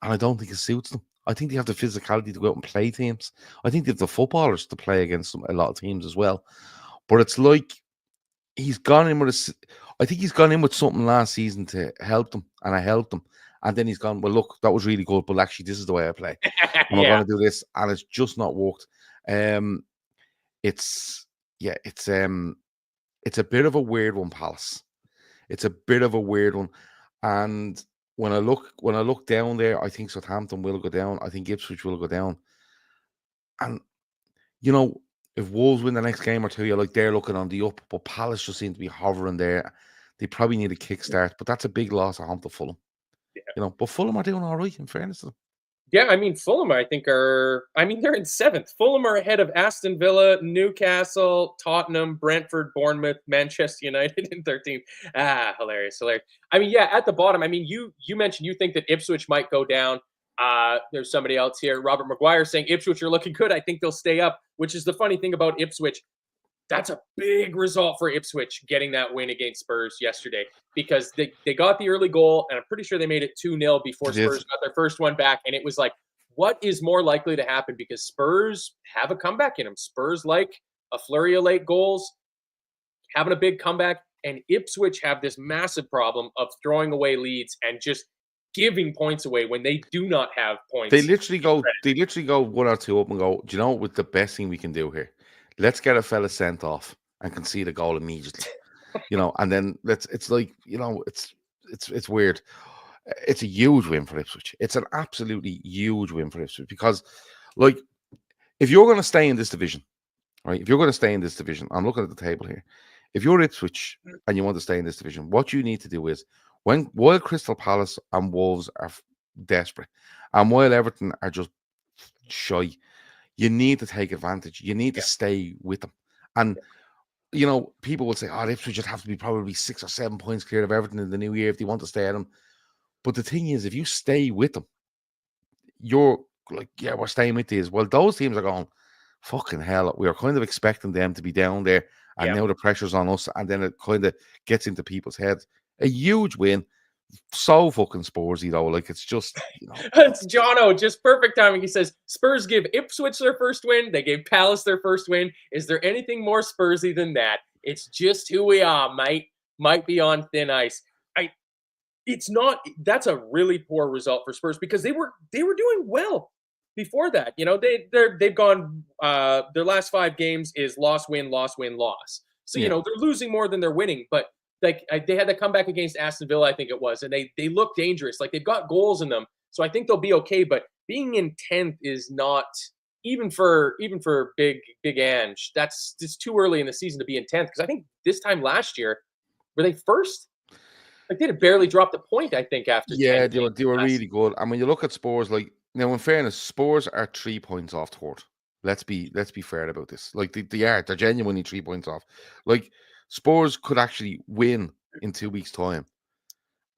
And I don't think it suits them. I think they have the physicality to go out and play teams. I think they have the footballers to play against a lot of teams as well. But it's like he's gone in with I think he's gone in with something last season to help them, and I helped them. And then he's gone, well, look, that was really good, but actually this is the way I play. And we're going to do this, and it's just not worked. It's a bit of a weird one, Palace. It's a bit of a weird one. And when I look down there, I think Southampton will go down. I think Ipswich will go down. And if Wolves win the next game or two, you're like, they're looking on the up, but Palace just seem to be hovering there. They probably need a kickstart, but that's a big loss at home to Fulham. Yeah. But Fulham are doing all right, in fairness to them. Yeah, Fulham, I think, they're in 7th. Fulham are ahead of Aston Villa, Newcastle, Tottenham, Brentford, Bournemouth, Manchester United in 13th. Hilarious. At the bottom, you mentioned you think that Ipswich might go down. There's somebody else here, Robert Maguire, saying Ipswich are looking good. I think they'll stay up, which is the funny thing about Ipswich. That's a big result for Ipswich, getting that win against Spurs yesterday, because they got the early goal, and I'm pretty sure they made it 2-0 before Spurs got their first one back. And it was like, what is more likely to happen? Because Spurs have a comeback in them. Spurs like a flurry of late goals, having a big comeback, and Ipswich have this massive problem of throwing away leads and just giving points away when they do not have points. They literally go 1 or 2 up and go, do you know what the best thing we can do here? Let's get a fella sent off and concede a goal immediately, and then it's like, it's weird. It's a huge win for Ipswich. It's an absolutely huge win for Ipswich, because, like, if you're going to stay in this division, right? If you're going to stay in this division, I'm looking at the table here. If you're Ipswich and you want to stay in this division, what you need to do is, while Crystal Palace and Wolves are desperate, and while Everton are just shy, you need to take advantage. You need to stay with them. And, people will say, Ipswich would have to be probably 6 or 7 points clear of Everton in the new year if they want to stay at them. But the thing is, if you stay with them, you're like, yeah, we're staying with these. Well, those teams are going, fucking hell, we are kind of expecting them to be down there, and Yeah. now the pressure's on us, and then it kind of gets into people's heads. A huge win, so fucking Spursy though. Like, it's just, It's Jono, just perfect timing. He says Spurs give Ipswich their first win. They gave Palace their first win. Is there anything more Spursy than that? It's just who we are, mate. Might be on thin ice. It's not. That's a really poor result for Spurs because they were doing well before that. They've gone. Their last 5 games is loss, win, loss, win, loss. So Yeah. they're losing more than they're winning. But like they had the comeback against Aston Villa, I think it was, and they look dangerous. Like they've got goals in them, so I think they'll be okay. But being in 10th is not even for big Ange. That's just too early in the season to be in 10th because I think this time last year were they first? Like they had barely dropped a point, I think, after 10 Yeah, games they were last really season. good. And when you look at Spurs, like, now in fairness, Spurs are 3 points off third. Let's be fair about this. Like, they're genuinely 3 points off. Like, Spurs could actually win in 2 weeks' time,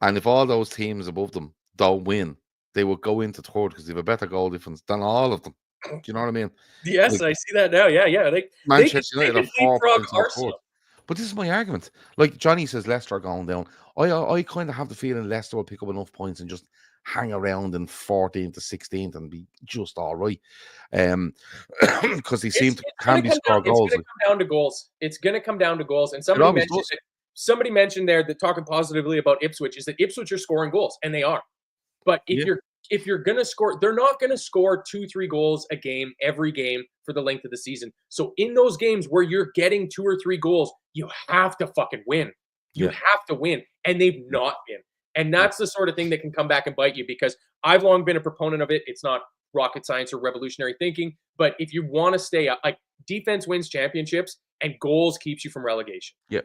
and if all those teams above them don't win, they would go into third because they have a better goal difference than all of them. Do you know what I mean? Yes, Like, I see that now. Yeah. Manchester They United are could 4 leapfrog points off third. Arsenal. But this is my argument. Like, Johnny says Leicester are going down. I kind of have the feeling Leicester will pick up enough points and just hang around in 14th to 16th and be just all right. Because they seem to Gonna can be come down. score It's goals. gonna come down to goals. It's gonna come down to goals. And It somebody always mentioned does. it. Somebody mentioned there that talking positively about Ipswich is that Ipswich are scoring goals, and they are. But Yeah. if you're gonna score, they're not gonna score 2-3 goals a game every game for the length of the season. So in those games where you're getting 2 or 3 goals, you have to fucking win. You Yeah. have to win, and they've not been. And Yeah. that's the sort of thing that can come back and bite you because I've long been a proponent of it. It's not rocket science or revolutionary thinking, but if you want to stay up, like defense wins championships and goals keeps you from relegation. Yeah.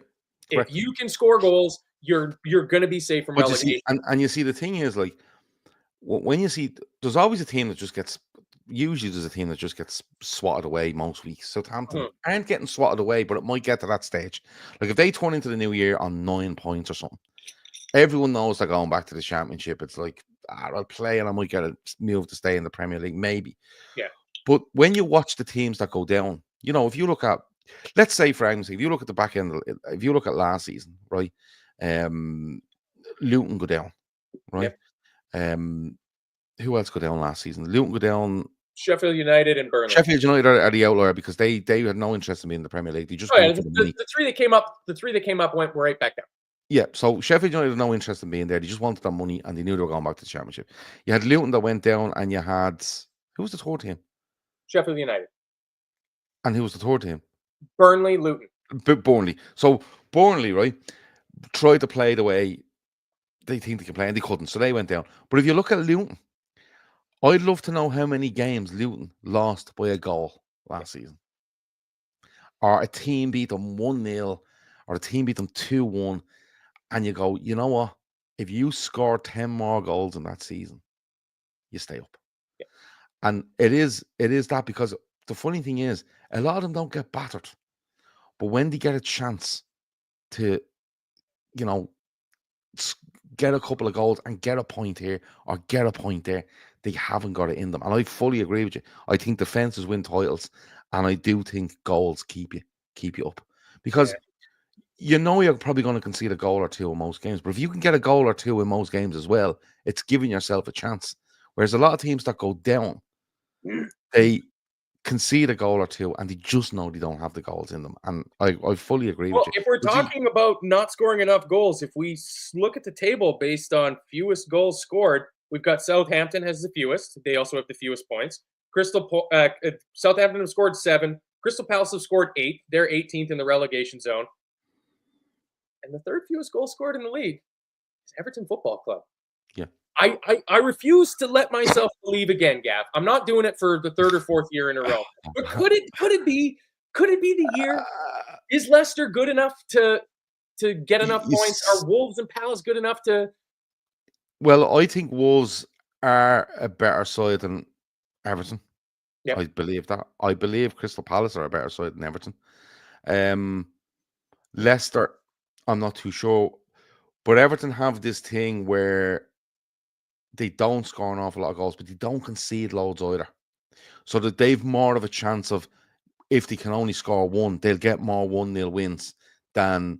If Correct. you can score goals, you're going to be safe from But you see, relegation. and you see, the thing is, like, when you see, there's always a team that just gets, usually there's a team that just gets swatted away most weeks. Southampton Mhm. aren't getting swatted away, but it might get to that stage. Like, if they turn into the new year on 9 points or something, everyone knows they're going back to the championship. It's like, I'll play and I might get a move to stay in the Premier League, maybe. Yeah. But when you watch the teams that go down, if you look at, let's say, for argument's sake, if you look at the back end, if you look at last season, right, Luton go down, right? Yep. Who else go down last season? Luton go down. Sheffield United and Burnley. Sheffield United are the outlier because they had no interest in being in the Premier League. They just Oh yeah, went for the money. the 3 that came up went right back down. Yeah, so Sheffield United had no interest in being there. They just wanted their money and they knew they were going back to the Championship. You had Luton that went down, and you had, who was the third team? Sheffield United. And who was the third team? Burnley, Luton. Burnley. So Burnley, right, tried to play the way they think they can play, and they couldn't, so they went down. But if you look at Luton, I'd love to know how many games Luton lost by a goal last season. Or a team beat them 1-0, or a team beat them 2-1, and you go, you know what? If you score 10 more goals in that season, you stay up. Yeah. And it is that, because the funny thing is, a lot of them don't get battered. But when they get a chance to, get a couple of goals and get a point here or get a point there, they haven't got it in them. And I fully agree with you. I think defenses win titles, and I do think goals keep you up. Because you're probably going to concede a goal or two in most games, but if you can get a goal or two in most games as well, it's giving yourself a chance. Whereas a lot of teams that go down, they concede a goal or two and they just know they don't have the goals in them. And I fully agree with you. If we're talking about not scoring enough goals, if we look at the table based on fewest goals scored, we've got Southampton has the fewest. They also have the fewest points. Southampton have scored 7. Crystal Palace have scored 8. They're 18th in the relegation zone. And the third fewest goals scored in the league is Everton Football Club. Yeah. I refuse to let myself believe again, Gav. I'm not doing it for the 3rd or 4th year in a row. But could it be the year? Is Leicester good enough to get enough points? Are Wolves and Palace good enough to? Well, I think Wolves are a better side than Everton. Yep. I believe that. I believe Crystal Palace are a better side than Everton. Leicester, I'm not too sure. But Everton have this thing where they don't score an awful lot of goals, but they don't concede loads either. So that they've more of a chance of, if they can only score one, they'll get more 1-0 wins than,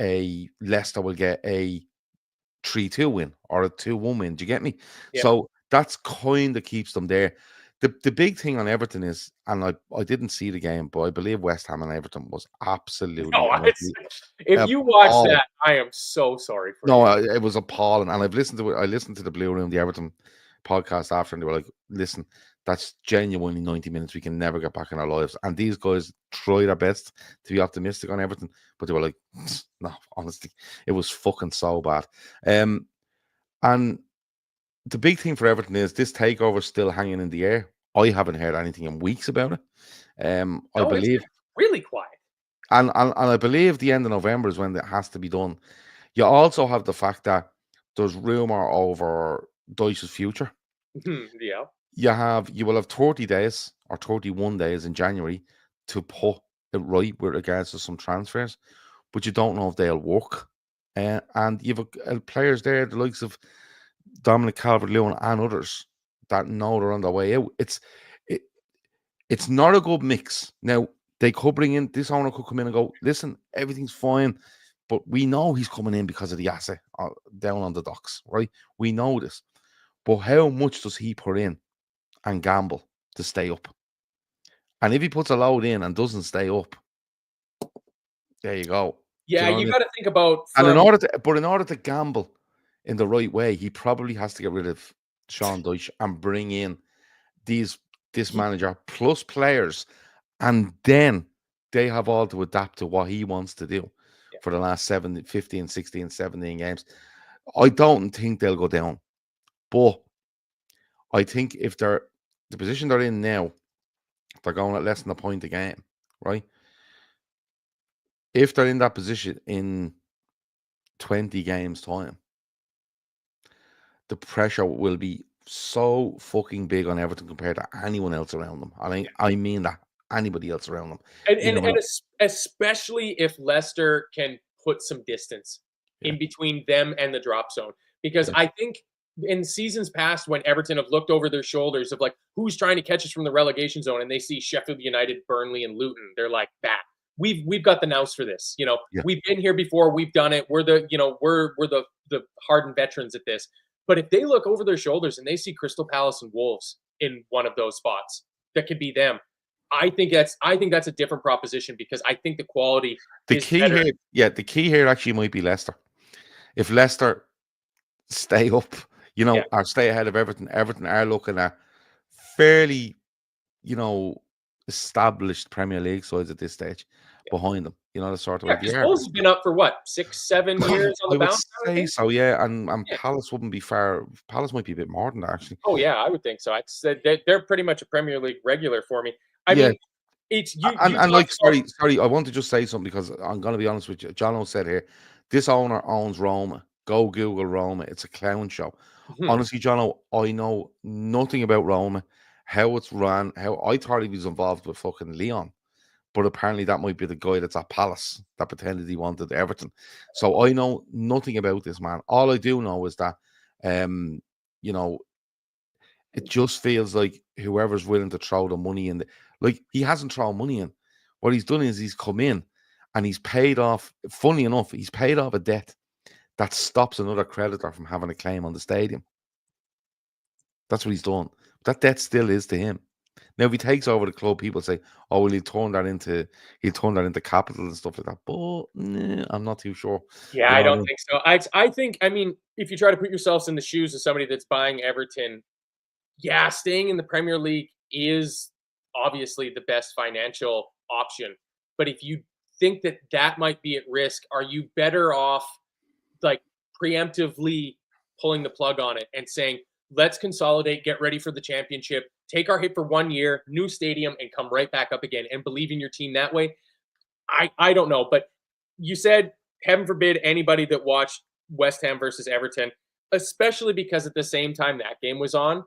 a Leicester will get a 3-2 win or a 2-1 win. Do you get me? Yeah. So that's kind of keeps them there. The big thing on Everton is, and I didn't see the game, but I believe West Ham and Everton was absolutely if you watch appalling. that, I am so sorry for No, you. it was appalling. And I listened to the Blue Room, the Everton podcast after, and they were like, listen, that's genuinely 90 minutes we can never get back in our lives. And these guys try their best to be optimistic on Everton, but they were like, no, honestly, it was fucking so bad. And the big thing for Everton is this takeover is still hanging in the air. I haven't heard anything in weeks about it. I believe it's really quiet. And I believe the end of November is when it has to be done. You also have the fact that there's rumor over Dyche's future. Yeah. You will have 30 days or 31 days in January to put it right with regards to some transfers, but you don't know if they'll work. And you've players there, the likes of Dominic Calvert-Lewin and others, that know they're on their way out. It's not a good mix. Now, they could bring in, this owner could come in and go, listen, everything's fine, but we know he's coming in because of the asset down on the docks, right? We know this. But how much does he put in and gamble to stay up? And if he puts a load in and doesn't stay up, there you go. Yeah, you got to think about. And in order to gamble in the right way, he probably has to get rid of Sean Dyche and bring in this manager plus players, and then they have all to adapt to what he wants to do for the last 15, 16, 17 games. I don't think they'll go down, but I think if they're the position they're in now, they're going at less than a point a game, right? If they're in that position in 20 games time, the pressure will be so fucking big on Everton compared to anyone else around them. I mean that, anybody else around them. And especially if Leicester can put some distance in between them and the drop zone. Because I think in seasons past, when Everton have looked over their shoulders of like, who's trying to catch us from the relegation zone, and they see Sheffield United, Burnley, and Luton, they're like, that. We've got the nous for this. We've been here before. We've done it. We're the hardened veterans at this. But if they look over their shoulders and they see Crystal Palace and Wolves in one of those spots, that could be them. I think that's a different proposition, because I think the quality is better. The key here actually might be Leicester. If Leicester stay up, or stay ahead of Everton, Everton are looking at fairly, established Premier League sides at this stage behind them. The sort of way. Because Wolves have been up for what, 6-7 years on the bounce? I would say so, yeah. And Palace wouldn't be far. Palace might be a bit more than that, actually. Oh yeah, I would think so. I'd say they're pretty much a Premier League regular for me. I mean, it's you. Sorry, I want to just say something, because I'm going to be honest with you. Jono said here, this owner owns Roma. Go Google Roma. It's a clown show. Honestly, Jono, I know nothing about Roma, how it's run, how I thought he was involved with fucking Leon. But apparently that might be the guy that's at Palace that pretended he wanted Everton. So I know nothing about this man. All I do know is that, it just feels like whoever's willing to throw the money in, he hasn't thrown money in. What he's done is he's come in and he's paid off. Funny enough, he's paid off a debt that stops another creditor from having a claim on the stadium. That's what he's done. That debt still is to him. Now, if he takes over the club, people say, "Oh, well, he'll turn that into capital and stuff like that." But I'm not too sure. Yeah, I don't think so. I think, if you try to put yourselves in the shoes of somebody that's buying Everton, staying in the Premier League is obviously the best financial option. But if you think that might be at risk, are you better off preemptively pulling the plug on it and saying, let's consolidate, get ready for the championship, take our hit for 1 year, new stadium, and come right back up again and believe in your team that way? I don't know. But you said, heaven forbid, anybody that watched West Ham versus Everton, especially because at the same time that game was on,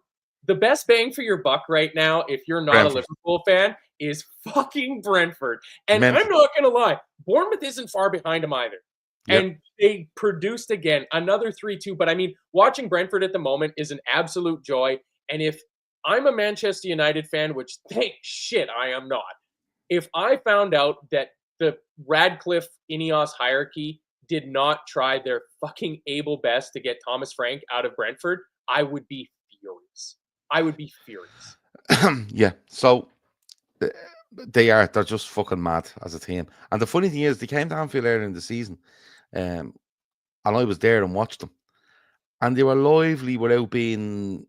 the best bang for your buck right now, if you're not a Liverpool fan, is fucking Brentford. And I'm not going to lie, Bournemouth isn't far behind them either. And they produced again another 3-2. But I mean, watching Brentford at the moment is an absolute joy. And if I'm a Manchester United fan, which thank shit I am not, if I found out that the Radcliffe Ineos hierarchy did not try their fucking able best to get Thomas Frank out of Brentford, I would be furious. I would be furious. Yeah. So they're just fucking mad as a team. And the funny thing is, they came to Anfield earlier in the season, and I was there and watched them, and they were lively without being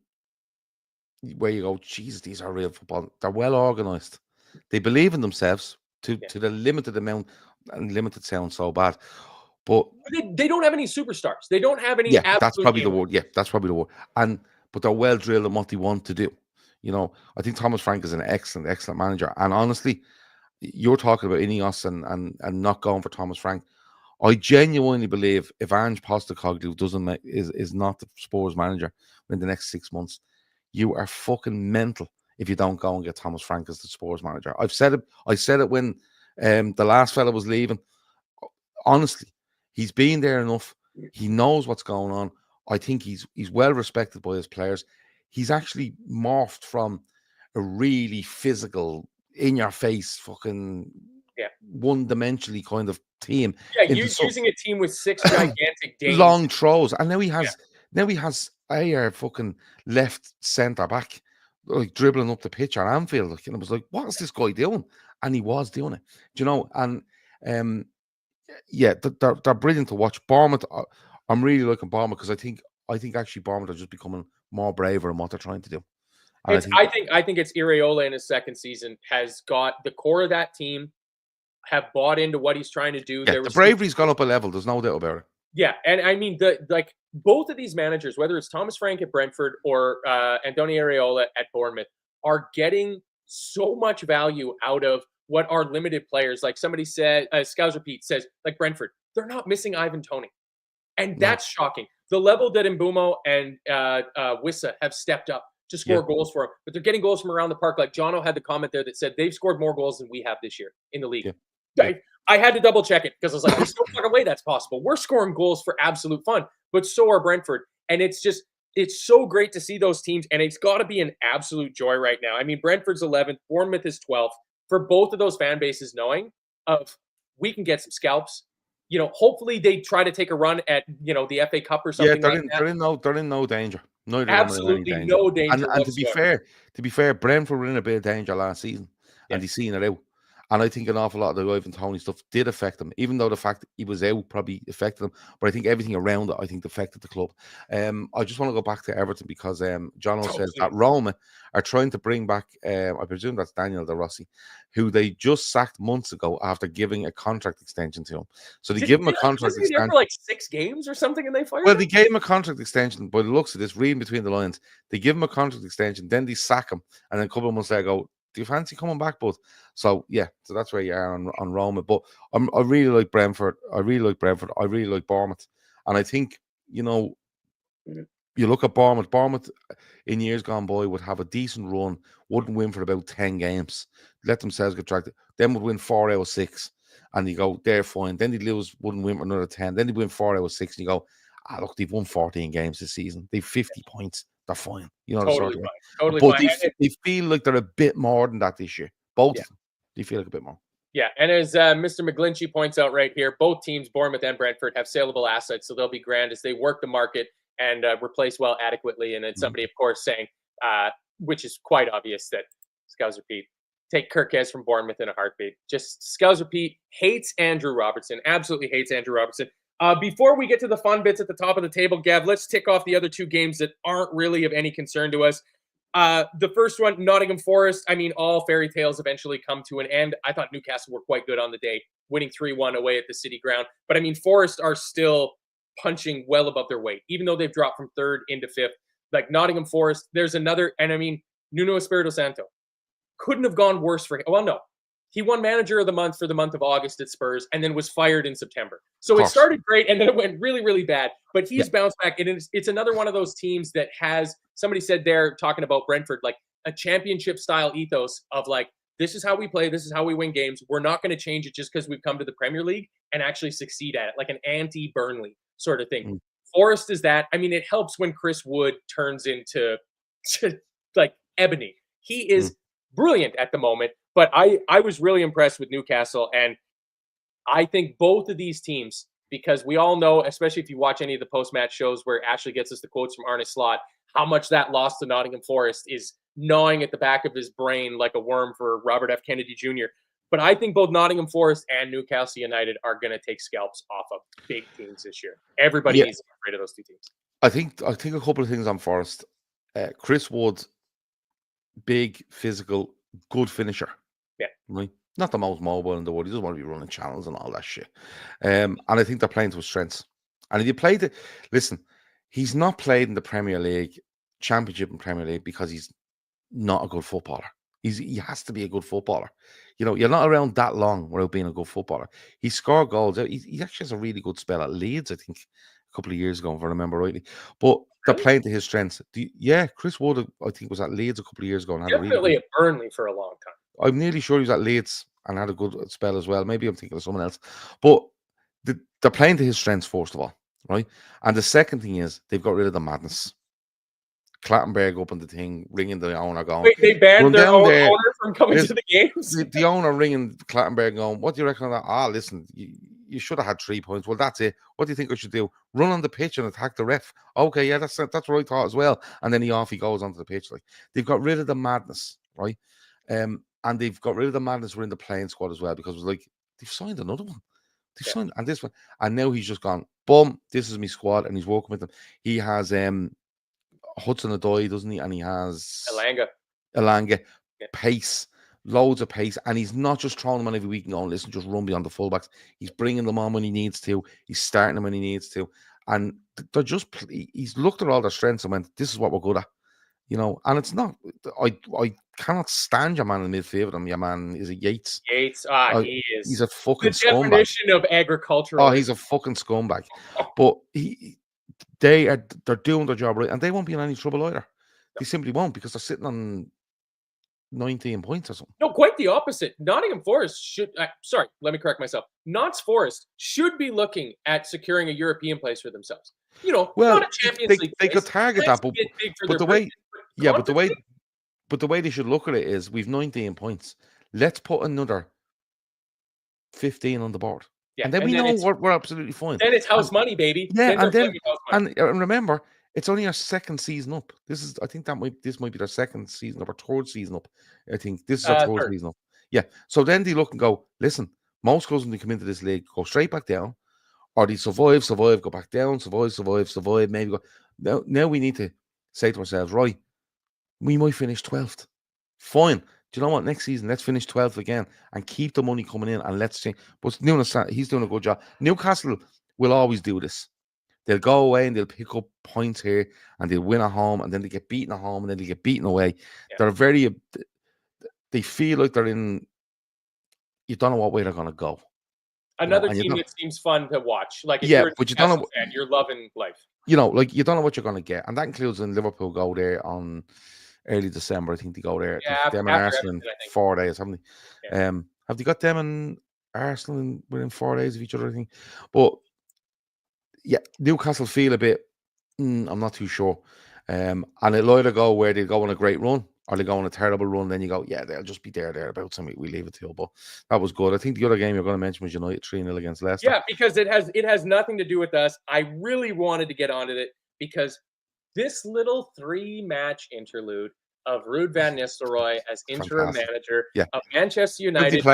where you go, Jesus, these are real football. They're well organised. They believe in themselves to the limited amount, and limited sounds so bad. But they don't have any superstars. They don't have any. Yeah, that's probably the word. Yeah, that's probably the word. But they're well drilled in what they want to do. You know, I think Thomas Frank is an excellent manager. And honestly, you're talking about Ineos and not going for Thomas Frank. I genuinely believe if Ange Postecoglou is not the Spurs manager in the next 6 months, you are fucking mental if you don't go and get Thomas Frank as the Spurs manager. I've said it. I said it when the last fella was leaving. Honestly, he's been there enough. He knows what's going on. I think he's well respected by his players. He's actually morphed from a really physical, in-your-face, fucking one-dimensionally kind of team. Yeah, using a team with 6 gigantic Danes. Long throws. And now he has a fucking left centre back like dribbling up the pitch at Anfield. Like, and I was like, what is this guy doing? And he was doing it. Do you know? And yeah, they're brilliant to watch. Bournemouth, I'm really liking Bournemouth because I think actually Bournemouth are just becoming more braver in what they're trying to do. I think it's Iraola in his second season has got the core of that team have bought into what he's trying to do. Yeah, the bravery's gone up a level. There's no doubt about it. Yeah, and I mean both of these managers, whether it's Thomas Frank at Brentford or Andoni Iraola at Bournemouth, are getting so much value out of what are limited players. Like somebody said, Scouser Pete says, like Brentford, they're not missing Ivan Toney. And that's shocking. The level that Mbumo and Wissa have stepped up to score goals for him, but they're getting goals from around the park. Like Jono had the comment there that said they've scored more goals than we have this year in the league. Yeah. I had to double check it because I was like, there's no fucking way that's possible. We're scoring goals for absolute fun, but so are Brentford. And it's so great to see those teams, and it's got to be an absolute joy right now. I mean, Brentford's 11th, Bournemouth is 12th. For both of those fan bases knowing of we can get some scalps. You know, hopefully they try to take a run at, the FA Cup or something like that. They're in no danger. Absolutely no danger. And to be fair, Brentford were in a bit of danger last season, and he's seen it out. And I think an awful lot of the Ivan Toney stuff did affect him, even though the fact that he was out probably affected him. But I think everything around it, I think, affected the club. I just want to go back to Everton because Jono says that Roma are trying to bring back, I presume that's Daniel De Rossi, who they just sacked months ago after giving a contract extension to him. So they give him a contract extension. There for like 6 games or something, and they fired him? Well, they gave him a contract extension. By the looks of this, reading between the lines, they give him a contract extension, then they sack him, and then a couple of months later go, do you fancy coming back, bud? So that's where you are on Roma. But I really like Brentford. I really like Bournemouth. And I think, you look at Bournemouth. Bournemouth in years gone by would have a decent run, wouldn't win for about 10 games, let themselves get dragged. Then would win 4 out of 6. And you go, they're fine. Then they'd lose, wouldn't win for another 10. Then they'd win 4 out of 6. And you go, look, they've won 14 games this season. They've 50 points. They're fine. Totally but fine. They feel like they're a bit more than that this year. Both of them. They feel like a bit more. Yeah, and as Mr. McGlinchey points out right here, both teams, Bournemouth and Brentford, have saleable assets, so they'll be grand as they work the market and replace well adequately. And then somebody, of course, saying, which is quite obvious, that Scouser Pete, take Kirkes from Bournemouth in a heartbeat. Just Scouser Pete hates Andrew Robertson, absolutely hates Andrew Robertson. Before we get to the fun bits at the top of the table, Gav, let's tick off the other 2 games that aren't really of any concern to us. The first one, Nottingham Forest. I mean, all fairy tales eventually come to an end. I thought Newcastle were quite good on the day, winning 3-1 away at the City Ground. But I mean, Forest are still punching well above their weight, even though they've dropped from 3rd into 5th. Like Nottingham Forest, there's another, and I mean, Nuno Espirito Santo couldn't have gone worse for him. Well, no. He won Manager of the Month for the month of August at Spurs and then was fired in September. So it started great and then it went really, really bad. But he's bounced back. And it's another one of those teams that has, somebody said they're talking about Brentford, like a championship style ethos of like, this is how we play. This is how we win games. We're not going to change it just because we've come to the Premier League and actually succeed at it, like an anti-Burnley sort of thing. Mm. Forest is that. I mean, it helps when Chris Wood turns into like ebony. He is brilliant at the moment, but I was really impressed with Newcastle, and I think both of these teams, because we all know, especially if you watch any of the post-match shows where Ashley gets us the quotes from Arne Slot, how much that loss to Nottingham Forest is gnawing at the back of his brain like a worm for Robert F. Kennedy Jr. But I think both Nottingham Forest and Newcastle United are going to take scalps off of big teams this year. Everybody needs to be afraid of those two teams. I think a couple of things on Forest. Chris Wood, big, physical, good finisher. Yeah. Right? Not the most mobile in the world. He doesn't want to be running channels and all that shit. And I think they're playing to his strengths. And if you played it, listen, he's not played in the Premier League, Championship and Premier League because he's not a good footballer. He has to be a good footballer. You know, you're not around that long without being a good footballer. He scored goals. He actually has a really good spell at Leeds, I think, a couple of years ago, if I remember rightly. But they're playing to his strengths. Chris Wood, I think, was at Leeds a couple of years ago. And had definitely at Burnley for a long time. I'm nearly sure he was at Leeds and had a good spell as well. Maybe I'm thinking of someone else. But they're playing to his strengths, first of all, right? And the second thing is they've got rid of the madness. Clattenburg up on the thing, ringing the owner, going, wait, they banned their own owner from coming to the games? The owner ringing Clattenburg, going, what do you reckon of that? Listen, you should have had 3 points. Well, that's it. What do you think I should do? Run on the pitch and attack the ref. Okay, yeah, that's what I thought as well. And then he goes onto the pitch. Like, they've got rid of the madness, right? And they've got rid of the madness within the playing squad as well, because it was like, they've signed another one. They've signed, and this one. And now he's just gone, boom, this is my squad, and he's working with them. He has Hudson-Odoi, doesn't he? And he has Elanga, pace, loads of pace. And he's not just throwing them on every week and going, listen, just run beyond the fullbacks. He's bringing them on when he needs to. He's starting them when he needs to. And they're just, he's looked at all their strengths and went, this is what we're good at. You know, and it's not, I cannot stand your man in the midfield. Your man is Yates. He is. He's a fucking the scumbag. Definition of agricultural. Oh, he's a fucking scumbag. But they're doing their job right, and they won't be in any trouble either. They simply won't, because they're sitting on 19 points or something. No, quite the opposite. Nottingham Forest should. Sorry, let me correct myself. Notts Forest should be looking at securing a European place for themselves. You know, well, not a Champions League. They could target that, but the way, but the way they should look at it is, we've 19 points. Let's put another 15 on the board. Yeah, and then we know we're absolutely fine. Then it's house money, baby. Yeah, and remember, it's only our second season up. I think this might be their second season up, or third season up. I think this is our third season up. Yeah. So then they look and go, listen, most clubs when they come into this league go straight back down, or they survive, go back down, survive, maybe go. Now we need to say to ourselves, right, we might finish 12th. Fine. Do you know what? Next season, let's finish 12th again and keep the money coming in, and let's change. But he's doing a good job. Newcastle will always do this. They'll go away and they'll pick up points here, and they'll win at home, and then they get beaten at home, and then they get beaten away. Yeah. They feel like they're in, you don't know what way they're going to go. Another team that seems fun to watch. Like, if you're but you don't know, fan, you're loving life. You know, like, you don't know what you're going to get. And that includes when Liverpool go there on early December. I think they go there. Yeah, them and Arsenal in 4 days, haven't they? Yeah. Have they got them and Arsenal within 4 days of each other, I think? But yeah, Newcastle feel a bit, I'm not too sure. And it'll either go where they go on a great run, or they go on a terrible run. Then you go, yeah, they'll just be thereabouts, and we leave it to. But that was good. I think the other game you're going to mention was United 3-0 against Leicester. Yeah, because it has nothing to do with us. I really wanted to get onto it, because this little 3-match interlude of Ruud van Nistelrooy as interim manager of Manchester United.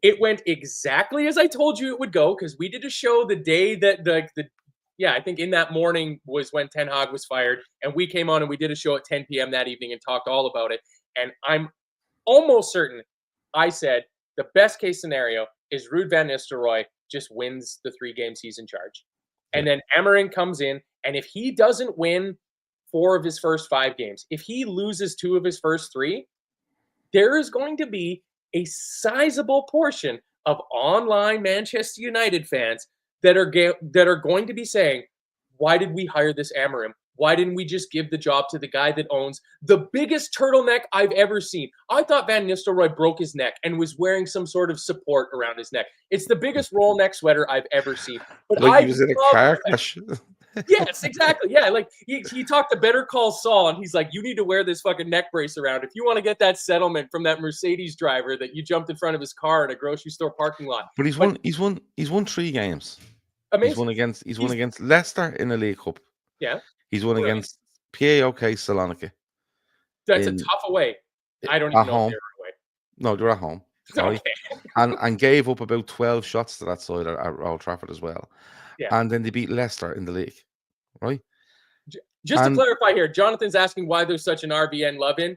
It went exactly as I told you it would go, because we did a show the day that I think in that morning was when Ten Hag was fired, and we came on and we did a show at 10 p.m. that evening and talked all about it. And I'm almost certain I said the best case scenario is Ruud van Nistelrooy just wins the 3 games he's in charge. And then Amorim comes in, and if he doesn't win 4 of his first 5 games, if he loses 2 of his first 3, there is going to be a sizable portion of online Manchester United fans that are going to be saying, why did we hire this Amorim? Why didn't we just give the job to the guy that owns the biggest turtleneck I've ever seen? I thought Van Nistelrooy broke his neck and was wearing some sort of support around his neck. It's the biggest roll neck sweater I've ever seen. But Like I he was in a love car crash. Yes, exactly. Yeah, like he talked to Better Call Saul, and he's like, "You need to wear this fucking neck brace around if you want to get that settlement from that Mercedes driver that you jumped in front of his car in a grocery store parking lot." But he's won 3 games. Amazing. He's won against Leicester in the League Cup. Yeah, He's won brilliant. against PAOK Salonika. That's a tough away. I don't even At know home. if they're away. No, they're at home. Right? Okay. and gave up about 12 shots to that side at Old Trafford as well. Yeah. And then they beat Leicester in the league. Right? Just to clarify here, Jonathan's asking why there's such an RBN love-in.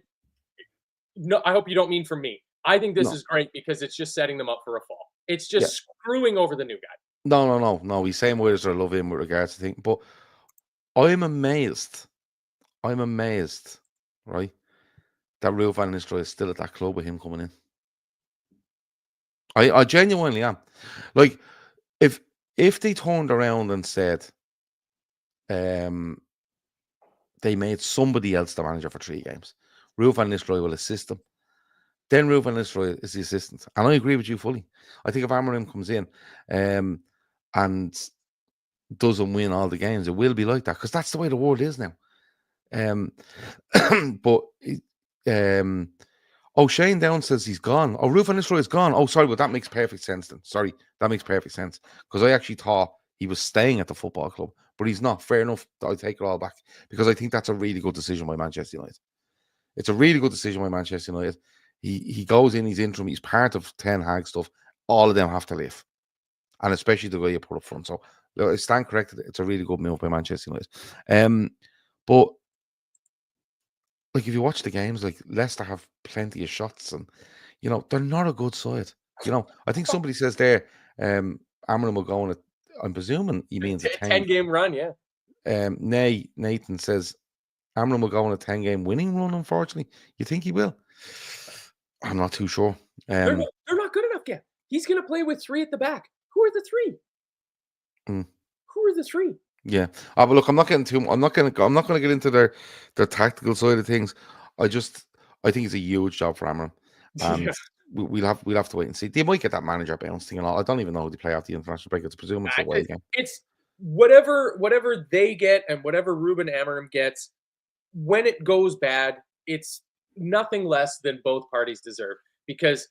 No, I hope you don't mean from me. I think this is great because it's just setting them up for a fall. It's just screwing over the new guy. No. He's saying why there's a love in with regards to things. But I'm amazed, right, that Ruud van Nistelrooy is still at that club with him coming in. I genuinely am. Like, if they turned around and said, they made somebody else the manager for 3 games, Ruud van Nistelrooy will assist them. Then Ruud van Nistelrooy is the assistant, and I agree with you fully. I think if Amorim comes in, and doesn't win all the games, it will be like that because that's the way the world is now. But Shane Down says he's gone. Oh, Ruud van Nistelrooy is gone. Oh, sorry, but that makes perfect sense then. Sorry, that makes perfect sense because I actually thought he was staying at the football club, but he's not. Fair enough. I take it all back because I think that's a really good decision by Manchester United. It's a really good decision by Manchester United. He goes in, he's interim, he's part of Ten Hag stuff. All of them have to leave, and especially the guy you put up front. So I stand corrected. It's a really good move by Manchester United. But like if you watch the games, like Leicester have plenty of shots, and they're not a good side. I think somebody says there, Amorim will go on I'm presuming he means a 10-game run. Yeah. Nathan says Amorim will go on a 10-game winning run. Unfortunately, you think he will? I'm not too sure. They're not good enough yet. He's going to play with 3 at the back. Who are the 3? Who are the 3? Yeah. But look, I'm not going to get into their tactical side of things. I think it's a huge job for Amorim, and we'll have to wait and see. They might get that manager bounce thing and all. I don't even know who they play after the international break. It's presumably it's a away game. It's whatever they get and whatever Ruben Amorim gets. When it goes bad, it's nothing less than both parties deserve because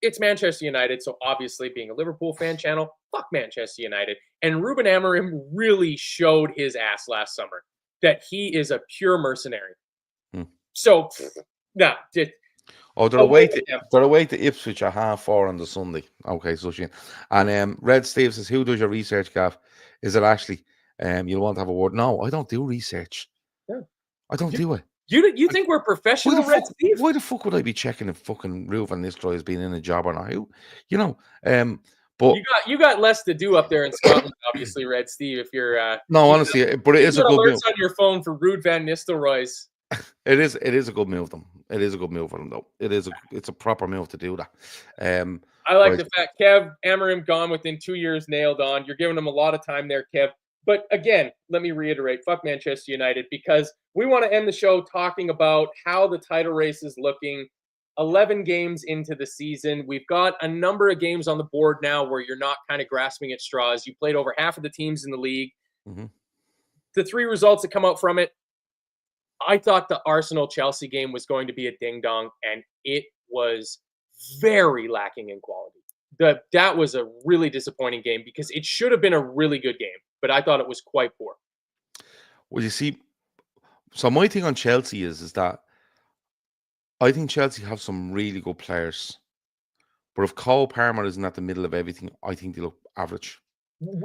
it's Manchester United. So obviously, being a Liverpool fan channel, fuck Manchester United. And Ruben Amorim really showed his ass last summer that he is a pure mercenary. So, nah. They're away to Ipswich at 4:30 on the Sunday. Okay, so and Red Steve says, "Who does your research, Gav? Is it Ashley? You'll want to have a word." No, I don't do research. Yeah. I don't do it. You think we're professional, Red Steve? Why the fuck would I be checking if fucking Ruud van Nistelrooy has been in a job or not? But you got less to do up there in Scotland, obviously, Red Steve. If you're no, honestly, but it is a good move. Alerts on your phone for Ruud van Nistelrooy's. It is a good move them. It is a good move for them though. It's a proper move to do that. I like the fact Kev Amorim gone within 2 years, nailed on. You're giving them a lot of time there, Kev. But again, let me reiterate, fuck Manchester United, because we want to end the show talking about how the title race is looking. 11 games into the season. We've got a number of games on the board now where you're not kind of grasping at straws. You played over half of the teams in the league. Mm-hmm. The 3 results that come out from it, I thought the Arsenal-Chelsea game was going to be a ding-dong, and it was very lacking in quality. That was a really disappointing game because it should have been a really good game, but I thought it was quite poor. Well, you see, so my thing on Chelsea is that I think Chelsea have some really good players, but if Cole Palmer isn't at the middle of everything, I think they look average.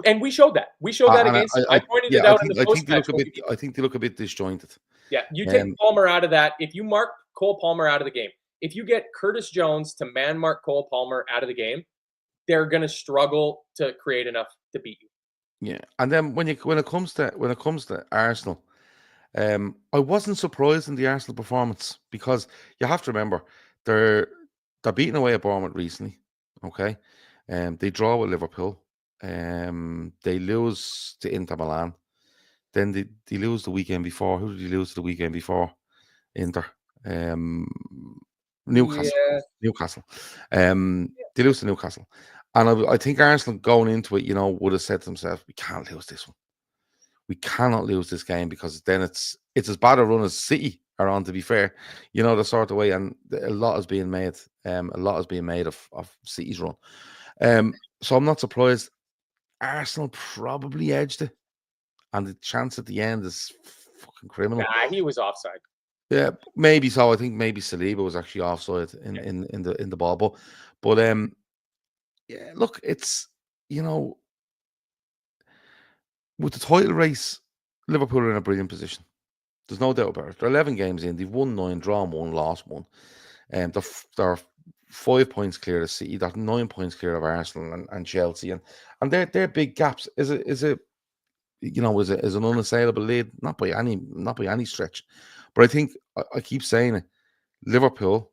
And we showed that. We showed that against them. I pointed it out in the post-match. I think they look a bit disjointed. Yeah, you take Palmer out of that. If you mark Cole Palmer out of the game, if you get Curtis Jones to man mark Cole Palmer out of the game, they're going to struggle to create enough to beat you. Yeah, and then when it comes to Arsenal, I wasn't surprised in the Arsenal performance because you have to remember they're beating away at Bournemouth recently. Okay, they draw with Liverpool. They lose to Inter Milan. then they lose the weekend before. Who did they lose the weekend before? Inter. Newcastle. Yeah. Newcastle. They lose to Newcastle. And I think Arsenal going into it, would have said to themselves, we can't lose this one. We cannot lose this game, because then it's as bad a run as City are on, to be fair. The sort of way, and a lot is being made. A lot is being made of City's run. So I'm not surprised. Arsenal probably edged it, and the chance at the end is fucking criminal. Nah, he was offside. Yeah, maybe so. I think maybe Saliba was actually offside in the ball, but yeah. Look, it's with the title race, Liverpool are in a brilliant position. There's no doubt about it. They're 11 games in. They've won 9, drawn 1, lost 1. They're 5 points clear of City. They're 9 points clear of Arsenal and Chelsea, and they're big gaps. Is an unassailable lead, not by any stretch. But I think I keep saying it. Liverpool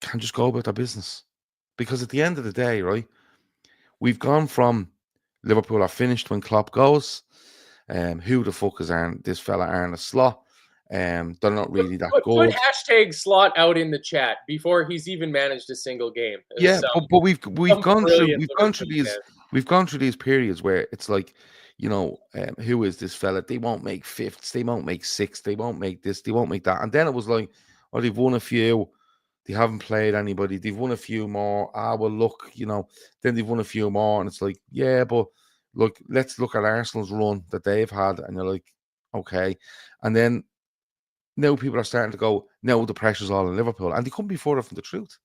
can just go about their business, because at the end of the day, right, we've gone from Liverpool are finished when Klopp goes. Who the fuck is this fella Arne Slot? They're not really that good. Put hashtag Slot out in the chat before he's even managed a single game. Yeah, but we've gone through these periods where it's like, who is this fella? They won't make fifths, they won't make sixths, they won't make this, they won't make that. And then it was like, oh, they've won a few, they haven't played anybody, they've won a few more. Well, look, then they've won a few more, and it's like, yeah, but look, let's look at Arsenal's run that they've had, and you're like, okay. And then now people are starting to go, no, the pressure's all in Liverpool, and they couldn't be further from the truth.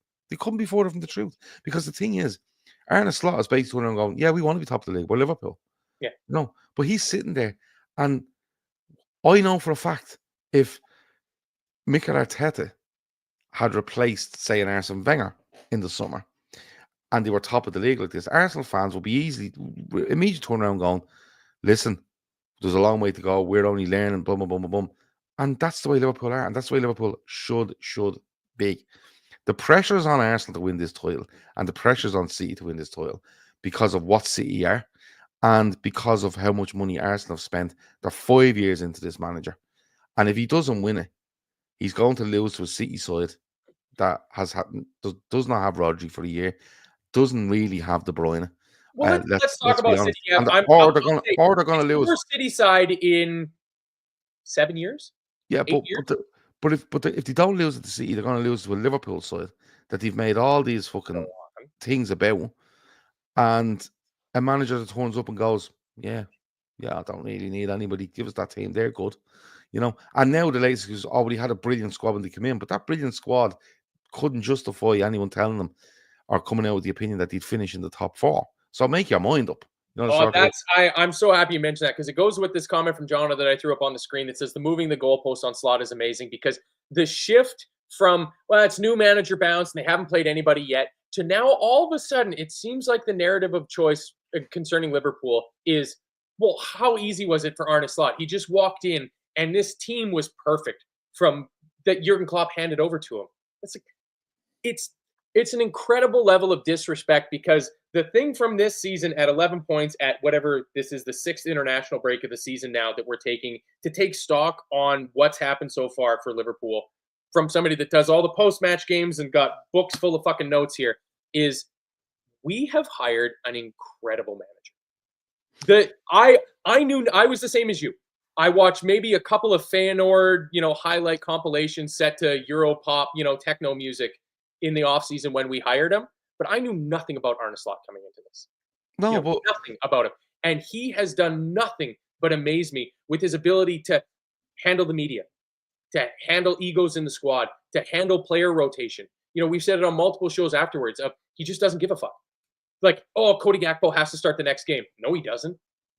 Because the thing is, Arne Slot is basically going, yeah, we want to be top of the league, we're Liverpool. Yeah. No, but he's sitting there, and I know for a fact, if Mikel Arteta had replaced, say, an Arsene Wenger in the summer, and they were top of the league like this, Arsenal fans will be immediately turn around going, listen, there's a long way to go, we're only learning, boom, boom, boom, boom, boom. And that's the way Liverpool are, and that's the way Liverpool should be. The pressure is on Arsenal to win this title, and the pressure is on City to win this title, because of what City are, and because of how much money Arsenal have spent. They're 5 years into this manager, and if he doesn't win it, he's going to lose to a City side that does not have Rodri for a year, doesn't really have De Bruyne. Well, let's talk about City. Yeah, or they're going to lose. First City side in 7 years. Yeah, but if they don't lose at the City, they're going to lose to a Liverpool side that they've made all these fucking things about, and a manager that turns up and goes, yeah, I don't really need anybody. Give us that team; they're good, And now the latest is, we had a brilliant squad when they came in, but that brilliant squad couldn't justify anyone telling them or coming out with the opinion that they'd finish in the top 4. So make your mind up. I'm so happy you mentioned that, because it goes with this comment from John that I threw up on the screen that says the moving the goalpost on Slot is amazing, because the shift from, well, it's new manager bounce and they haven't played anybody yet, to now all of a sudden it seems like the narrative of choice concerning Liverpool is, well, how easy was it for Arne Slot? He just walked in and this team was perfect from that Jurgen Klopp handed over to him. It's an incredible level of disrespect, because the thing from this season at 11 points at whatever, this is the 6th international break of the season now that we're taking to take stock on what's happened so far for Liverpool from somebody that does all the post-match games and got books full of fucking notes here, is we have hired an incredible manager. I knew I was the same as you. I watched maybe a couple of Feyenoord, highlight compilations set to Europop, techno music in the offseason when we hired him, but I knew nothing about Arne Slot coming into this. Nothing about him. And he has done nothing but amaze me with his ability to handle the media, to handle egos in the squad, to handle player rotation. We've said it on multiple shows afterwards. He just doesn't give a fuck. Like, oh, Cody Gakpo has to start the next game. No, he doesn't.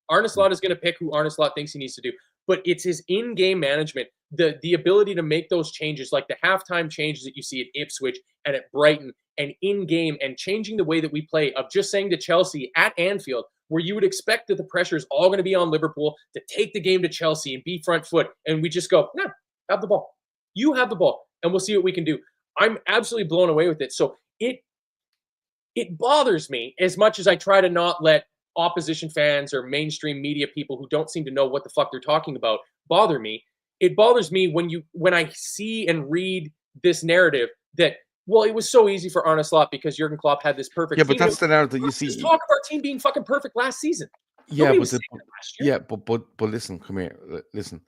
Arne Slot is going to pick who Arne Slot thinks he needs to do. But it's his in-game management, the ability to make those changes, like the halftime changes that you see at Ipswich and at Brighton and in-game, and changing the way that we play, of just saying to Chelsea at Anfield, where you would expect that the pressure is all going to be on Liverpool to take the game to Chelsea and be front foot. And we just go, no, have the ball. You have the ball, and we'll see what we can do. I'm absolutely blown away with it. So it bothers me as much as I try to not let opposition fans or mainstream media people who don't seem to know what the fuck they're talking about bother me. It bothers me when I see and read this narrative that, well, it was so easy for Arne Slot because Jurgen Klopp had this perfect Yeah, team. but that's the narrative you Let's see. just talk of our team being fucking perfect last season. Yeah, Nobody but was saying that last year. yeah, but listen, come here, listen.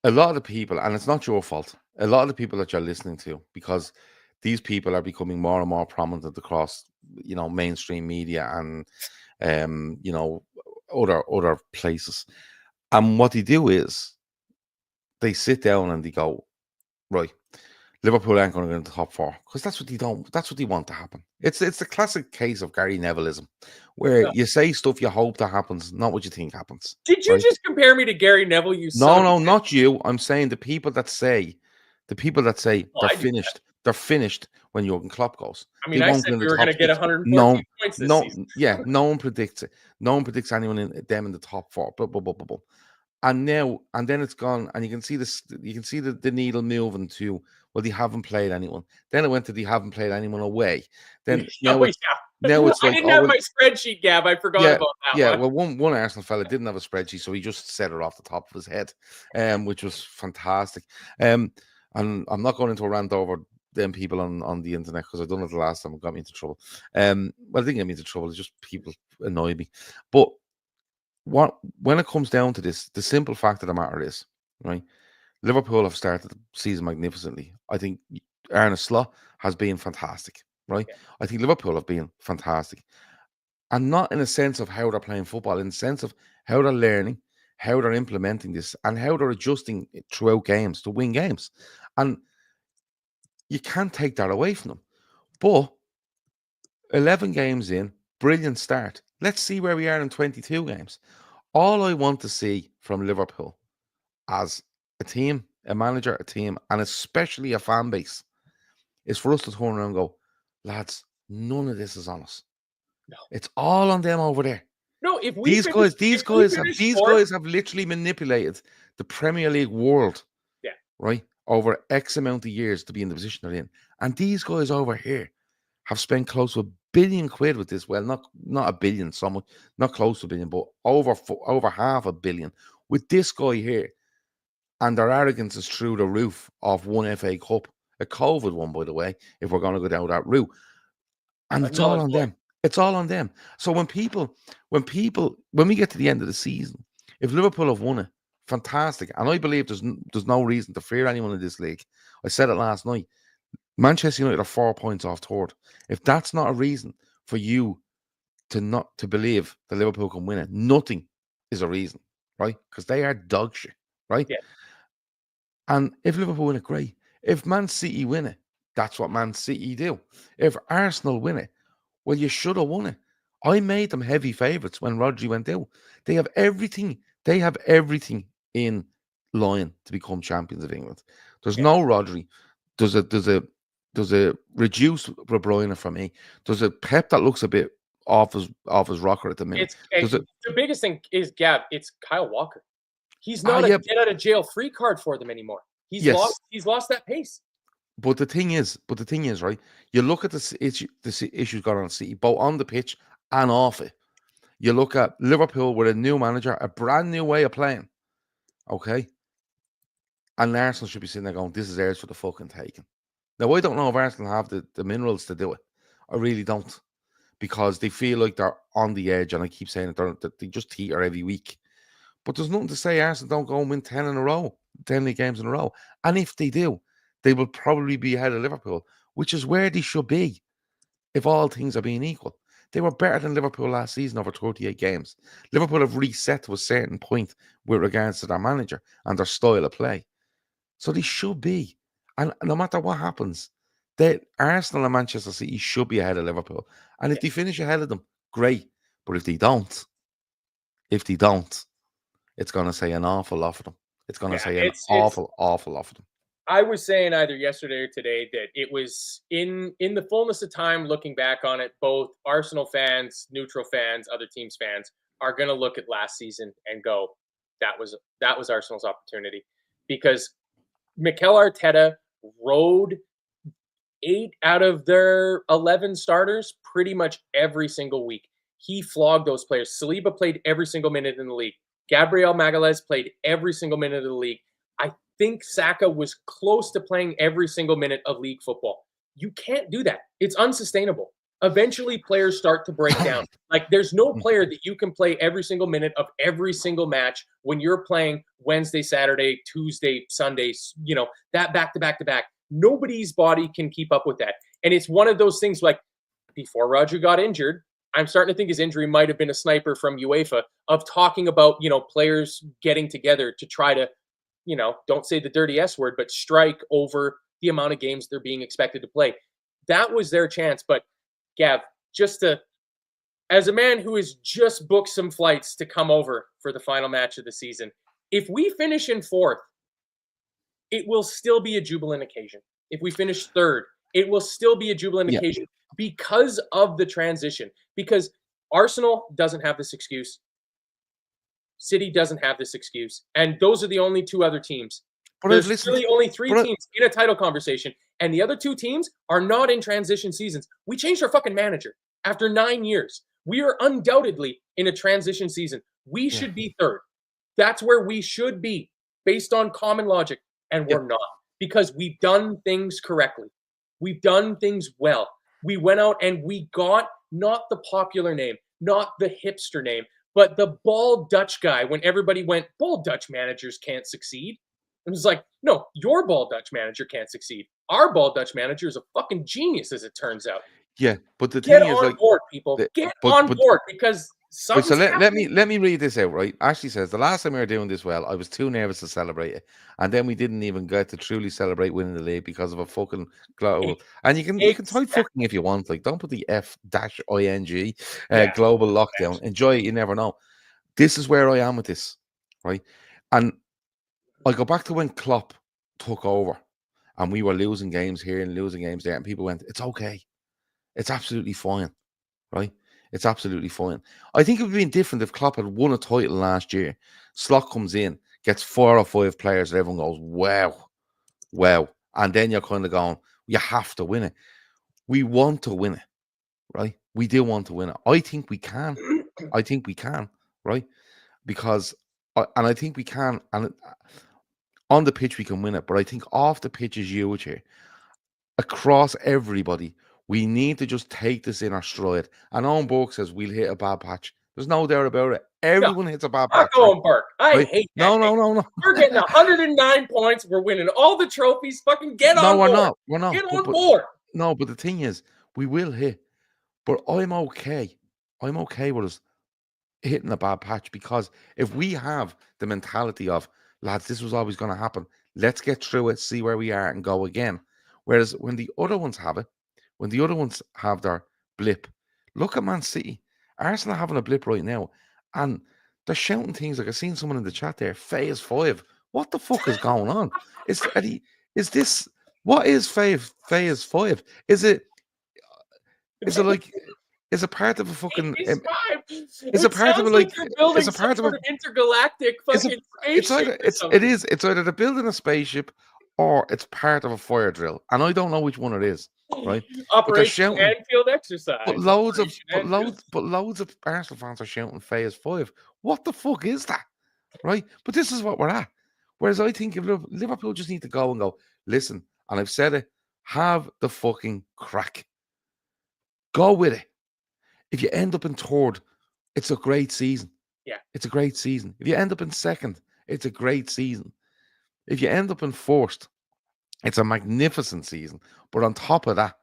A lot of the people, and it's not your fault. A lot of the people that you're listening to, because these people are becoming more and more prominent across, mainstream media and, other places. And what they do is they sit down and they go, right, Liverpool aren't going to get into the top four, because that's what they don't. That's what they want to happen. It's the classic case of Gary Nevillism, where you say stuff you hope that happens, not what you think happens. Did you right? just compare me to Gary Neville? You son of No, a bitch? not you. I'm saying the people that say Oh, they're I do. finished. They're finished when Jurgen Klopp goes. I They mean, I won't said get in the we were going top to get six. 114 No, points this no, season. yeah, no one predicts it. No one predicts anyone them in the top four. Blah, blah, blah, blah, blah. And then it's gone, and you can see this. You can see the needle moving to, well, they haven't played anyone. Then it went to they haven't played anyone away. Then now Oh, it's now it's I like, didn't oh have well, my spreadsheet, Gab. I forgot yeah, about that yeah. one. Well, one Arsenal fella didn't have a spreadsheet, so he just said it off the top of his head, which was fantastic. And I'm not going into a rant over them people on the internet, because I done it the last time. It got me into trouble. Well, it didn't get me into trouble. It's just people annoy me. But when it comes down to this, the simple fact of the matter is, right? Liverpool have started the season magnificently. I think Arne Slot has been fantastic, right? Yeah. I think Liverpool have been fantastic. And not in a sense of how they're playing football, in the sense of how they're learning, how they're implementing this, and how they're adjusting throughout games to win games. And you can't take that away from them. But 11 games in, brilliant start. Let's see where we are in 22 games. All I want to see from Liverpool as a team, a manager, a team, and especially a fan base, is for us to turn around and go, lads, none of this is on us. No. It's all on them over there. No, if These fourth, guys have literally manipulated the Premier League world, yeah, right, over X amount of years to be in the position they're in. And these guys over here have spent close to £1 billion with this. Well, not a billion, somewhat, not close to $1 billion, but over $500 million with this guy here. And their arrogance is through the roof of one FA Cup, a COVID one, by the way, if we're going to go down that route. And it's all on them. It's all on them. So when we get to the end of the season, if Liverpool have won it, fantastic. And I believe there's no reason to fear anyone in this league. I said it last night. Manchester United are 4 points off third. If that's not a reason for you to believe that Liverpool can win it, nothing is a reason, right? Because they are dog shit, right? Yeah. And if Liverpool win it, great. If Man City win it, that's what Man City do. If Arsenal win it, well, you should have won it. I made them heavy favourites when Rodri went out. They have everything. They have everything in line to become champions of England. There's no Rodri. There's a reduced De Bruyne for me. There's a Pep that looks a bit off his rocker at the minute. The biggest thing is, Gab, it's Kyle Walker. He's not a get out of jail free card for them anymore. He's lost that pace. But the thing is, right? You look at the issues going on at City, both on the pitch and off it. You look at Liverpool with a new manager, a brand new way of playing. Okay? And Arsenal should be sitting there going, this is theirs for the fucking taking. Now, I don't know if Arsenal have the minerals to do it. I really don't. Because they feel like they're on the edge, and I keep saying that they just teeter every week. But there's nothing to say Arsenal don't go and win 10 in a row, 10 league games in a row. And if they do, they will probably be ahead of Liverpool, which is where they should be if all things are being equal. They were better than Liverpool last season over 38 games. Liverpool have reset to a certain point with regards to their manager and their style of play. So they should be. And no matter what happens, Arsenal and Manchester City should be ahead of Liverpool. And if they finish ahead of them, great. But if they don't, it's going to say an awful lot for them. It's going to say an awful lot for them. I was saying either yesterday or today that it was in the fullness of time, looking back on it, both Arsenal fans, neutral fans, other teams fans are going to look at last season and go, that was Arsenal's opportunity, because Mikel Arteta rode 8 out of their 11 starters pretty much every single week. he flogged those players. Saliba played every single minute in the league. Gabriel Magalhaes played every single minute of the league. I think Saka was close to playing every single minute of league football. You can't do that. It's unsustainable. Eventually, players start to break down. Like, there's no player that you can play every single minute of every single match when you're playing Wednesday, Saturday, Tuesday, Sundays, that back to back to back. Nobody's body can keep up with that. And it's one of those things like before Roger got injured, I'm starting to think his injury might have been a sniper from UEFA of talking about, players getting together to try to, don't say the dirty S word, but strike over the amount of games they're being expected to play. That was their chance. But Gav, as a man who has just booked some flights to come over for the final match of the season, if we finish in fourth, it will still be a jubilant occasion. If we finish third, it will still be a jubilant occasion because of the transition. Because Arsenal doesn't have this excuse. City doesn't have this excuse. And those are the only two other teams. But there's really only three teams in a title conversation. And the other two teams are not in transition seasons. We changed our fucking manager after 9 years. We are undoubtedly in a transition season. We should be third. That's where we should be based on common logic. And we're not, because we've done things correctly. We've done things well. We went out and we got not the popular name, not the hipster name, but the bald Dutch guy when everybody went, bald Dutch managers can't succeed. It was like, no, your bald Dutch manager can't succeed. Our bald Dutch manager is a fucking genius, as it turns out. Yeah, but the thing is, on board, people. Get on board, because something's let me read this out, right? Ashley says, the last time we were doing this well, I was too nervous to celebrate it. And then we didn't even get to truly celebrate winning the league because of a fucking global. And you can type fucking if you want. Like, don't put the F-ing global lockdown. Enjoy it, you never know. This is where I am with this, right? And I go back to when Klopp took over and we were losing games here and losing games there, and people went, it's okay. It's absolutely fine, right? It's absolutely fine. I think it would have been different if Klopp had won a title last year. Slot comes in, gets 4 or 5 players, and everyone goes, wow. And then you're kind of going, you have to win it. We want to win it, right? We do want to win it. I think we can. Right? Because, and I think we can, and on the pitch we can win it, but I think off the pitch is huge here. Across everybody, we need to just take this in our stride. And Owen Burke says we'll hit a bad patch. There's no doubt about it. Everyone hits a bad patch. Owen Burke. I hate that. No. We're getting 109 points. We're winning all the trophies. Fucking get on board. No, we're not. Get on board. No, but the thing is, we will hit. But I'm okay. I'm okay with us hitting a bad patch, because if we have the mentality of, lads, this was always going to happen, let's get through it, see where we are, and go again. Whereas when the other ones have it, when the other ones have their blip, look at Man City. Arsenal are having a blip right now, and they're shouting things like, I've seen someone in the chat there, phase 5. What the fuck is going on? What is phase 5? Is it like, is a part of a fucking? Is a part of like? Is a part of an intergalactic fucking spaceship? It's either they're building a spaceship, or it's part of a fire drill, and I don't know which one it is. Right? Operation Anfield exercise. But loads of Arsenal fans are shouting phase 5. What the fuck is that? Right? But this is what we're at. Whereas I think if Liverpool just need to go and go, listen, and I've said it, have the fucking crack. Go with it. If you end up in third, it's a great season. Yeah. It's a great season. If you end up in second, it's a great season. If you end up in fourth, it's a magnificent season. But on top of that,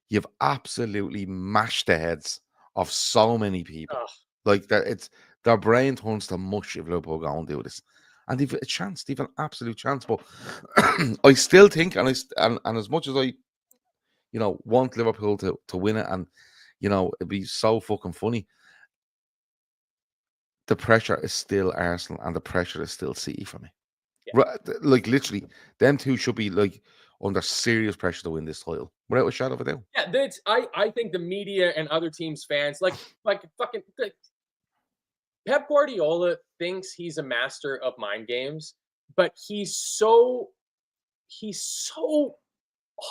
you've absolutely mashed the heads of so many people. Like that, it's their brain turns to mush if Liverpool go and do this. And they've a chance, they've an absolute chance. But I still think, and as much as I, want Liverpool to win it, and it'd be so fucking funny, the pressure is still Arsenal and the pressure is still City for me. Yeah. Like, literally, them two should be like under serious pressure to win this title, without a shadow of a doubt. Yeah, I think the media and other teams' fans, like fucking Pep Guardiola thinks he's a master of mind games, but he's so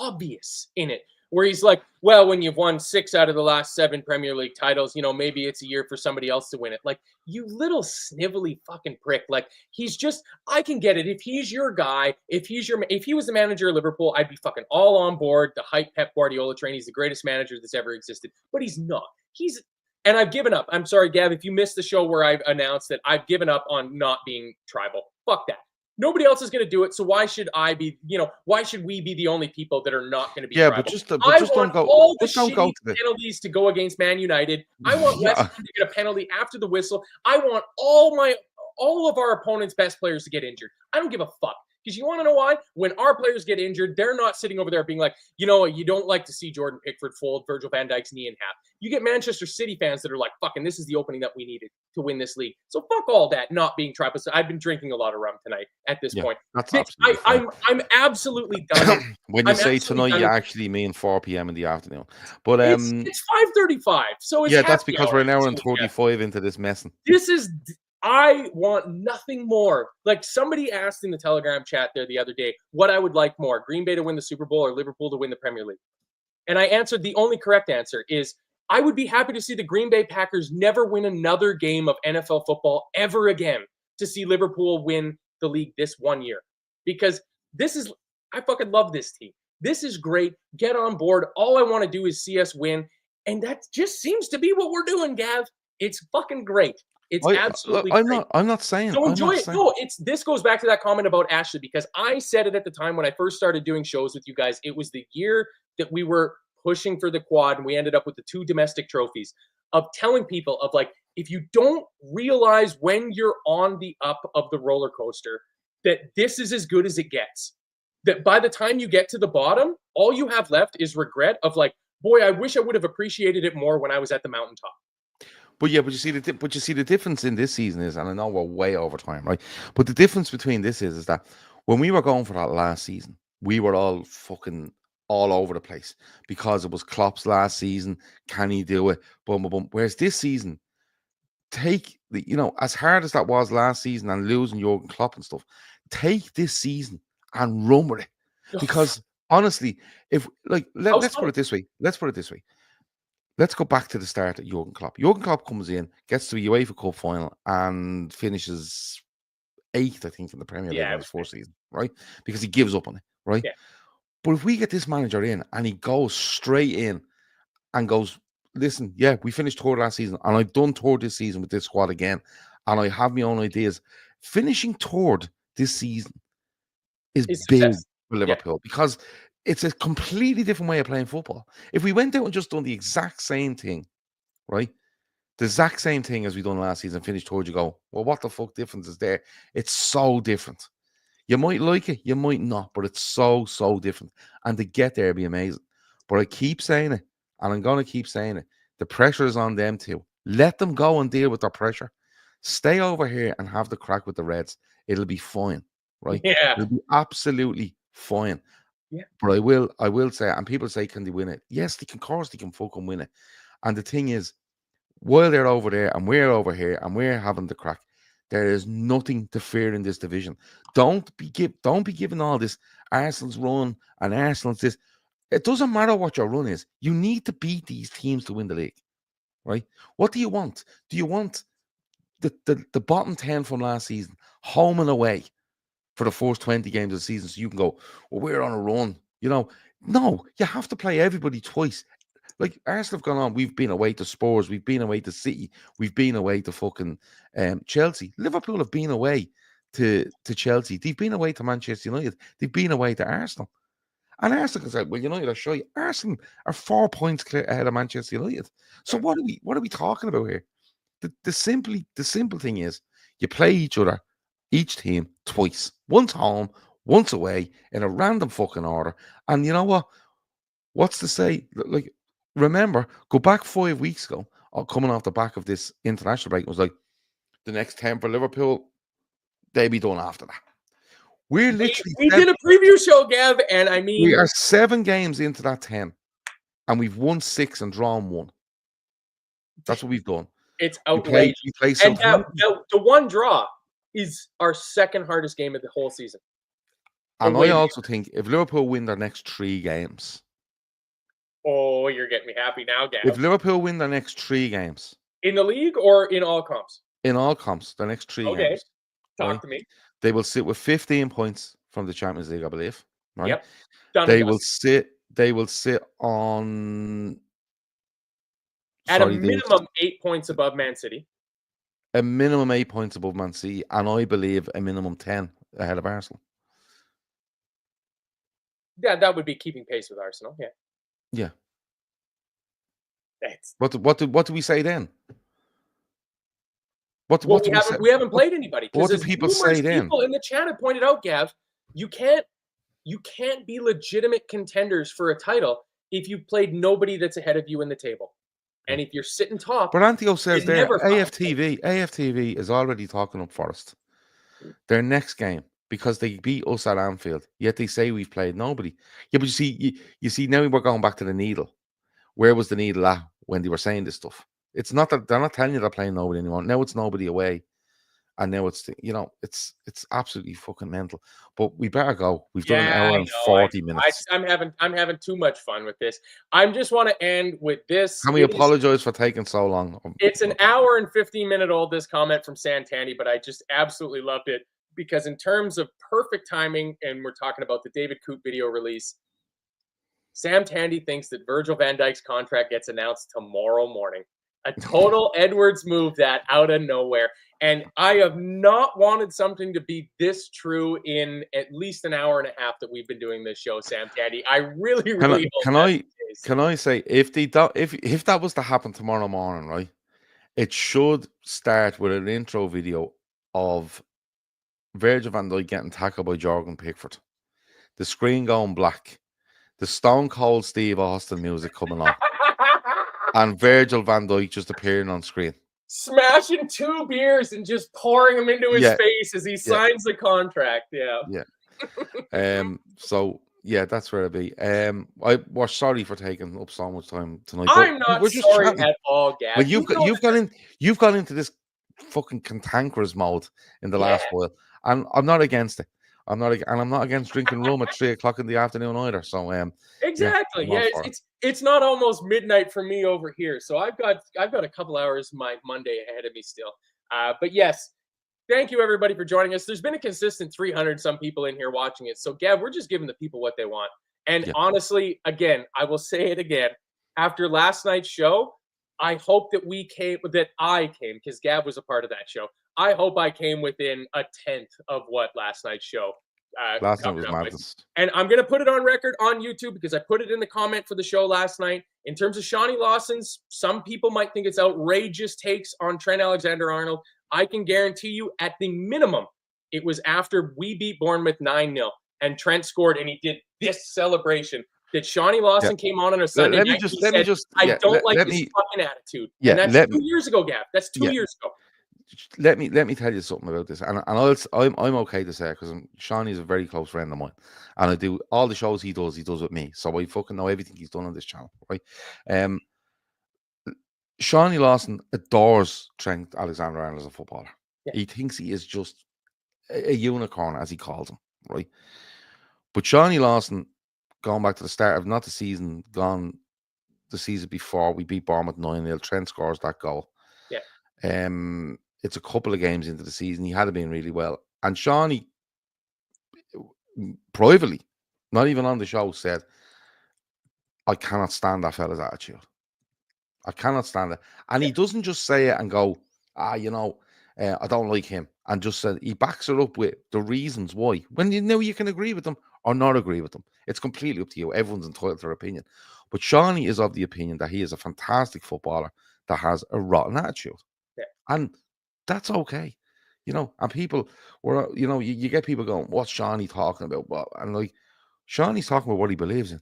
obvious in it. where he's like, well, when you've won 6 out of the last 7 Premier League titles, maybe it's a year for somebody else to win it. Like, you little snivelly fucking prick. Like, he's just, I can get it. If he's your guy, if he was the manager of Liverpool, I'd be fucking all on board the hype Pep Guardiola train. He's the greatest manager that's ever existed. But he's not. And I've given up. I'm sorry, Gav, if you missed the show where I've announced that I've given up on not being tribal. Fuck that. Nobody else is going to do it, so why should why should we be the only people that are not going to be tribal? But just don't go. All the shitty penalties to go against Man United. I want West Ham to get a penalty after the whistle. I want all of our opponents' best players to get injured. I don't give a fuck. Because you want to know why? When our players get injured, they're not sitting over there being like, you don't like to see Jordan Pickford fold Virgil van Dijk's knee in half. You get Manchester City fans that are like, fucking, this is the opening that we needed to win this league. So fuck all that not being tribal. I've been drinking a lot of rum tonight at this point. That's absolutely fine. I'm absolutely done. When you say tonight, you actually mean 4 p.m. in the afternoon. But it's 5:35. So it's that's because we're an hour and 35 into this messing. I want nothing more. Like, somebody asked in the Telegram chat there the other day what I would like more, Green Bay to win the Super Bowl or Liverpool to win the Premier League. And I answered the only correct answer is I would be happy to see the Green Bay Packers never win another game of NFL football ever again to see Liverpool win the league this one year. Because I fucking love this team. This is great. Get on board. All I want to do is see us win. And that just seems to be what we're doing, Gav. It's fucking great. It's absolutely great. I'm not saying. So enjoy it. No, this goes back to that comment about Ashley, because I said it at the time when I first started doing shows with you guys. It was the year that we were pushing for the quad, and we ended up with the 2 domestic trophies, of telling people of like, if you don't realize when you're on the up of the roller coaster, that this is as good as it gets. That by the time you get to the bottom, all you have left is regret of like, boy, I wish I would have appreciated it more when I was at the mountaintop. But you see the difference in this season is, and I know we're way over time, right? But the difference between this is that when we were going for that last season, we were all fucking all over the place because it was Klopp's last season. Can he do it? Boom, boom, boom. Whereas this season, take as hard as that was last season and losing Jurgen Klopp and stuff, take this season and run with it. Because honestly, if let's put it this way. Let's go back to the start of Jurgen Klopp. Jurgen Klopp comes in, gets to a UEFA Cup final, and finishes 8th, I think, in the Premier League in his 4th season, right? Because he gives up on it, right? Yeah. But if we get this manager in and he goes straight in and goes, listen, we finished 3rd last season, and I've done 3rd this season with this squad again, and I have my own ideas. Finishing 3rd this season is big for Liverpool because it's a completely different way of playing football. If we went out and just done the exact same thing, right? The exact same thing as we done last season, finished 3rd, you go, well, what the fuck difference is there? It's so different. You might like it, you might not, but it's so, so different. And to get there would be amazing. But I keep saying it, and I'm going to keep saying it. The pressure is on them too. Let them go and deal with their pressure. Stay over here and have the crack with the Reds. It'll be fine, right? Yeah. It'll be absolutely fine. Yeah. But I will say, and people say, can they win it? Yes, they can. Of course, they can fucking win it. And the thing is, while they're over there and we're over here and we're having the crack, there is nothing to fear in this division. Don't be giving all this Arsenal's run and Arsenal's this. It doesn't matter what your run is. You need to beat these teams to win the league, right? What do you want? Do you want the bottom 10 from last season, home and away, for the first 20 games of the season, so you can go, well, we're on a run. No, you have to play everybody twice. Like Arsenal have gone on, we've been away to Spurs, we've been away to City, we've been away to fucking Chelsea. Liverpool have been away to Chelsea. They've been away to Manchester United. They've been away to Arsenal. And Arsenal can say, well, United, I'll show you. Arsenal are 4 points clear ahead of Manchester United. So what are we talking about here? The simple thing is you play each team twice. Once home, once away, in a random fucking order. And you know what? What's to say? Like, remember, go back 5 weeks ago, coming off the back of this international break, it was like, the next 10 for Liverpool, they'll be done after that. We're literally... We did a preview show, Gav, and I mean... We are 7 games into that 10, and we've won 6 and drawn 1. That's what we've done. It's outrageous. We play and the one draw is our second hardest game of the whole season. And I also think if Liverpool win their next 3 games, Oh, you're getting me happy now, Gav. If Liverpool win their next 3 games In the league or in all comps? in all comps, their next 3 Okay, games, right, talk to me. they will sit with 15 points from the Champions League, I believe. Right, Yep, done and dusted. They will sit on. At a Sorry, they will minimum, 8 points above Man City. a minimum 8 points above Man City, and I believe a minimum 10 ahead of Arsenal. Yeah, that would be keeping pace with Arsenal. Yeah. Yeah. That's What do we say then? well, Do we say? we haven't played anybody because What do as people numerous say then? people in the chat have pointed out, Gav, you can't be legitimate contenders for a title if you've played nobody that's ahead of you in the table. And if you're sitting top, But Antio says you there, never find AFTV is already talking up Forest. Their next game, because they beat us at Anfield, yet they say we've played nobody. Yeah, but you see, now we're going back to the needle. Where was the needle at when they were saying this stuff? It's not that they're not telling you they're playing nobody anymore. Now it's nobody away. And now it's it's absolutely fucking mental. But we better go. We've done an Yeah, hour I and know. 40 minutes. I'm having too much fun with this. I just want to end with this. Can we apologize for taking so long? It's an hour and 15-minute old, this comment from Santani, but I just absolutely loved it because in terms of perfect timing, and we're talking about the David Coote video release, Sam Tandy thinks that Virgil van Dijk's contract gets announced tomorrow morning. A total Edwards move that out of nowhere. And I have not wanted something to be this true in at least an hour and a half that we've been doing this show, Sam Tandy. I really hope that's the case. Can I say if that was to happen tomorrow morning, right? It should start with an intro video of Virgil van Dijk getting tackled by Jordan Pickford. The screen going black. The Stone Cold Steve Austin music coming on. And Virgil van Dijk just appearing on screen. Smashing 2 beers and just pouring them into his face as he signs the contract. Yeah. Yeah. So yeah, that's where it'll be. We're sorry for taking up so much time tonight. I'm not we're just sorry chatting. at all, Gab. Well, you've gone into this fucking cantankerous mode in the last while, and I'm not against it. I'm not against drinking rum at 3 o'clock in the afternoon either. So exactly. Yeah, it's not almost midnight for me over here. So I've got a couple hours my Monday ahead of me still. But yes, thank you everybody for joining us. There's been a consistent 300 some people in here watching it. So Gav, we're just giving the people what they want. And honestly, again, I will say it again. After last night's show, I hope that I came because Gav was a part of that show. I hope I came within a tenth of what last night's show. Last night was madness. And I'm going to put it on record on YouTube because I put it in the comment for the show last night. In terms of Shawnee Lawson's, some people might think it's outrageous takes on Trent Alexander-Arnold. I can guarantee you at the minimum, it was after we beat Bournemouth 9-0 and Trent scored and he did this celebration that Shawnee Lawson came on a Sunday night and said, I don't like this fucking attitude. Yeah, and that's 2 years ago, Gav. That's 2 years ago. Let me tell you something about this, and I'm okay to say it because Shawnee is a very close friend of mine, and I do all the shows he does with me, so I fucking know everything he's done on this channel, right? Shawnee Lawson adores Trent Alexander-Arnold as a footballer. Yeah. He thinks he is just a unicorn, as he calls him, right? But Shawnee Lawson, going back to the start of not the season, the season before we beat Bournemouth 9-0, Trent scores that goal. Yeah. It's a couple of games into the season. He had been really well. And Shawnee, privately, not even on the show, said, I cannot stand that fella's attitude. I cannot stand it. And he doesn't just say it and go, I don't like him. And just said, he backs it up with the reasons why. When you know you can agree with them or not agree with them. It's completely up to you. Everyone's entitled to their opinion. But Shawnee is of the opinion that he is a fantastic footballer that has a rotten attitude. Yeah. And that's okay. And people were, you get people going, what's Shawnee talking about? Well, and like, Shawnee's talking about what he believes in.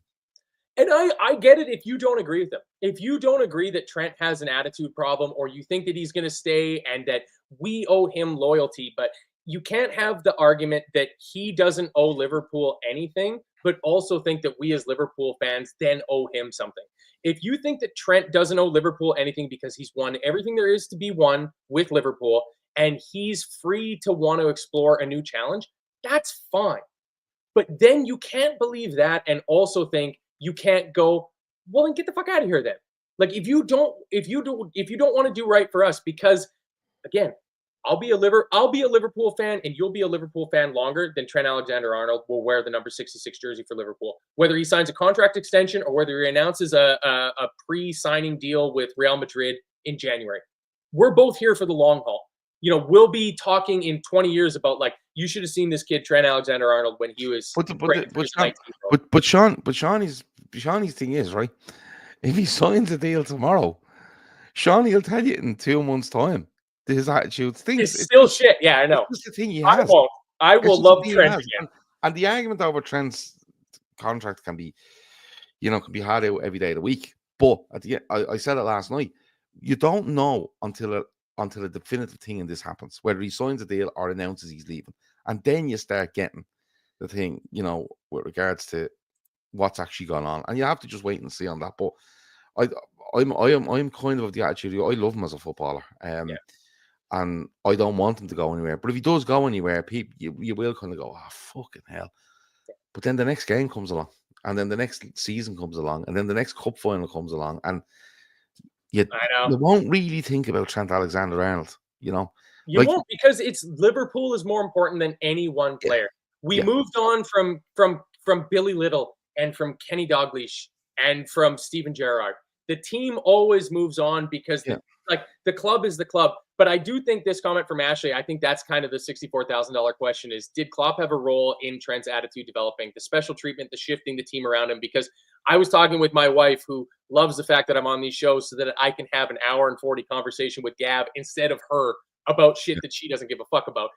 And I get it if you don't agree with him. If you don't agree that Trent has an attitude problem or you think that he's going to stay and that we owe him loyalty, but you can't have the argument that he doesn't owe Liverpool anything, but also think that we as Liverpool fans then owe him something. If you think that Trent doesn't owe Liverpool anything because he's won everything there is to be won with Liverpool and he's free to want to explore a new challenge, that's fine. But then you can't believe that and also think you can't go, well, then get the fuck out of here then. Like if you don't want to do right for us, because again, I'll be a Liverpool fan, and you'll be a Liverpool fan longer than Trent Alexander-Arnold will wear the number 66 jersey for Liverpool. Whether he signs a contract extension or whether he announces a pre-signing deal with Real Madrid in January, we're both here for the long haul. We'll be talking in 20 years about like you should have seen this kid Trent Alexander-Arnold when he was. But Shawnee's thing is right. If he signs a deal tomorrow, Shawnee will tell you in 2 months' time. His attitude thinks it's still shit. Yeah, I know. It's the thing he has. I will love Trent again. And the argument over Trent's contract can be had out every day of the week. But at the end, I said it last night. You don't know until a definitive thing in this happens, whether he signs a deal or announces he's leaving, and then you start getting the thing, with regards to what's actually gone on, and you have to just wait and see on that. But I'm kind of the attitude. I love him as a footballer. And I don't want him to go anywhere. But if he does go anywhere, people, you will kind of go, oh, fucking hell. But then the next game comes along. And then the next season comes along. And then the next cup final comes along. And you won't really think about Trent Alexander-Arnold, You won't, because it's Liverpool is more important than any one player. We moved on from Billy Little and from Kenny Dalglish and from Steven Gerrard. The team always moves on because the club is the club. But I do think this comment from Ashley, I think that's kind of the $64,000 question is, did Klopp have a role in Trent's attitude developing, the special treatment, the shifting the team around him? Because I was talking with my wife, who loves the fact that I'm on these shows so that I can have an hour and 40 conversation with Gav instead of her about shit that she doesn't give a fuck about.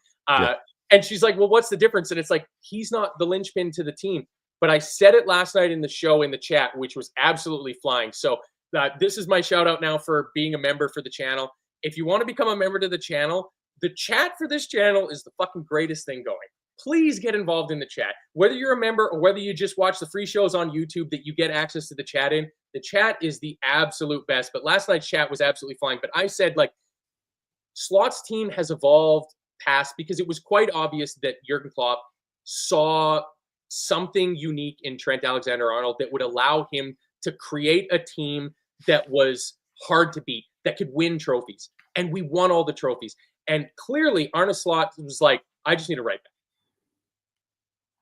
And she's like, well, what's the difference? And it's like, he's not the linchpin to the team. But I said it last night in the show, in the chat, which was absolutely flying. So this is my shout out now for being a member for the channel. If you want to become a member to the channel, the chat for this channel is the fucking greatest thing going. Please get involved in the chat. Whether you're a member or whether you just watch the free shows on YouTube that you get access to the chat in, the chat is the absolute best. But last night's chat was absolutely flying. But I said, like, Slot's team has evolved past, because it was quite obvious that Jurgen Klopp saw something unique in Trent Alexander-Arnold that would allow him to create a team that was hard to beat, that could win trophies. And we won all the trophies. And clearly, Arne Slot was like, I just need a right back.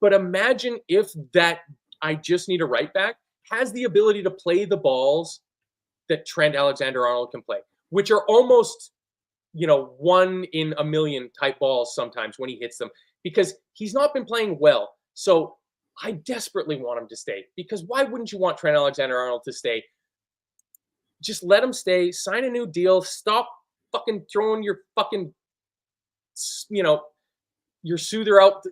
But imagine if that I just need a right back has the ability to play the balls that Trent Alexander-Arnold can play, which are almost, 1 in a million type balls sometimes when he hits them, because he's not been playing well. So I desperately want him to stay, because why wouldn't you want Trent Alexander-Arnold to stay? Just let him stay, sign a new deal, stop fucking throwing your fucking, your soother out.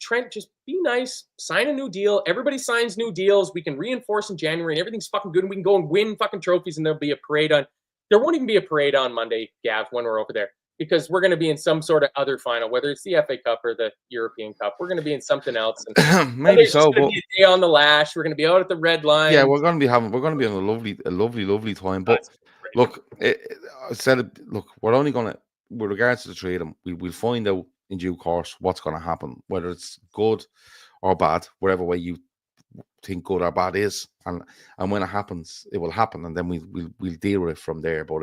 Trent, just be nice, sign a new deal. Everybody signs new deals. We can reinforce in January and everything's fucking good. And we can go and win fucking trophies, and there'll be a parade on. There won't even be a parade on Monday, Gav, when we're over there, because we're going to be in some sort of other final, whether it's the FA Cup or the European Cup. We're going to be in something else. And maybe so. But be a day on the lash. We're going to be out at the red line. Yeah, we're going to be in a lovely time. But look, look, we're only going to, with regards to the trade, we'll find out in due course what's going to happen, whether it's good or bad, whatever way you think good or bad is, and when it happens, it will happen, and then we'll deal with it from there. But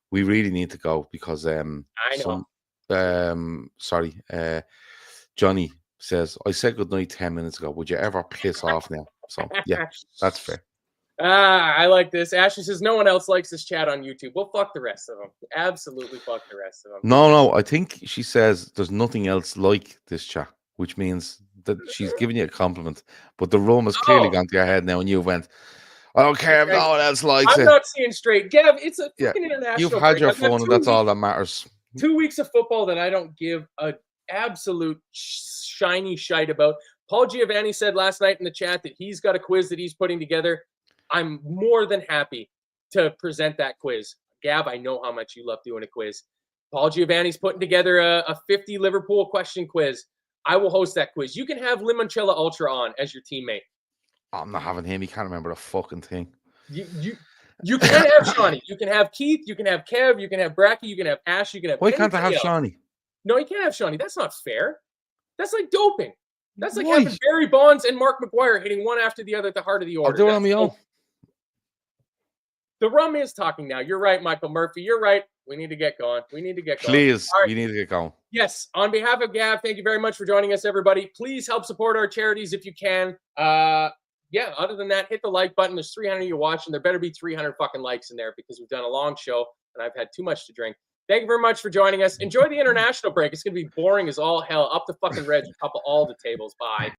we really need to go, because I know. Johnny says, I said goodnight 10 minutes ago. Would you ever piss off now? So yeah, that's fair. I like this. Ashley says no one else likes this chat on YouTube. Well, fuck the rest of them. Absolutely fuck the rest of them. No, I think she says there's nothing else like this chat, which means that she's giving you a compliment. But the room has clearly gone to your head now, and you went, I don't care if no one else likes it. I'm not seeing straight. Gav, it's a fucking international You've had your fun, and that's all that matters. 2 weeks of football that I don't give an absolute shiny shite about. Paul Giovanni said last night in the chat that he's got a quiz that he's putting together. I'm more than happy to present that quiz. Gav, I know how much you love doing a quiz. Paul Giovanni's putting together a 50 Liverpool question quiz. I will host that quiz. You can have Limoncello Ultra on as your teammate. I'm not having him. He can't remember a fucking thing. You can have Shawnee. You can have Keith. You can have Kev. You can have Bracky. You can have Ash. You can have. Why can't I have Shawnee? No, you can't have Shawnee. That's not fair. That's like doping. That's like Right. having Barry Bonds and Mark McGuire hitting one after the other at the heart of the order. I'll do it on my own. The rum is talking now. You're right, Michael Murphy. You're right. We need to get going. We need to get going. Please, All right. we need to get going. Yes. On behalf of Gav, thank you very much for joining us, everybody. Please help support our charities if you can. Yeah, other than that, hit the like button. There's 300 of you watching. There better be 300 fucking likes in there because we've done a long show and I've had too much to drink. Thank you very much for joining us. Enjoy the international break. It's going to be boring as all hell. Up the fucking Reds, up all the tables. Bye.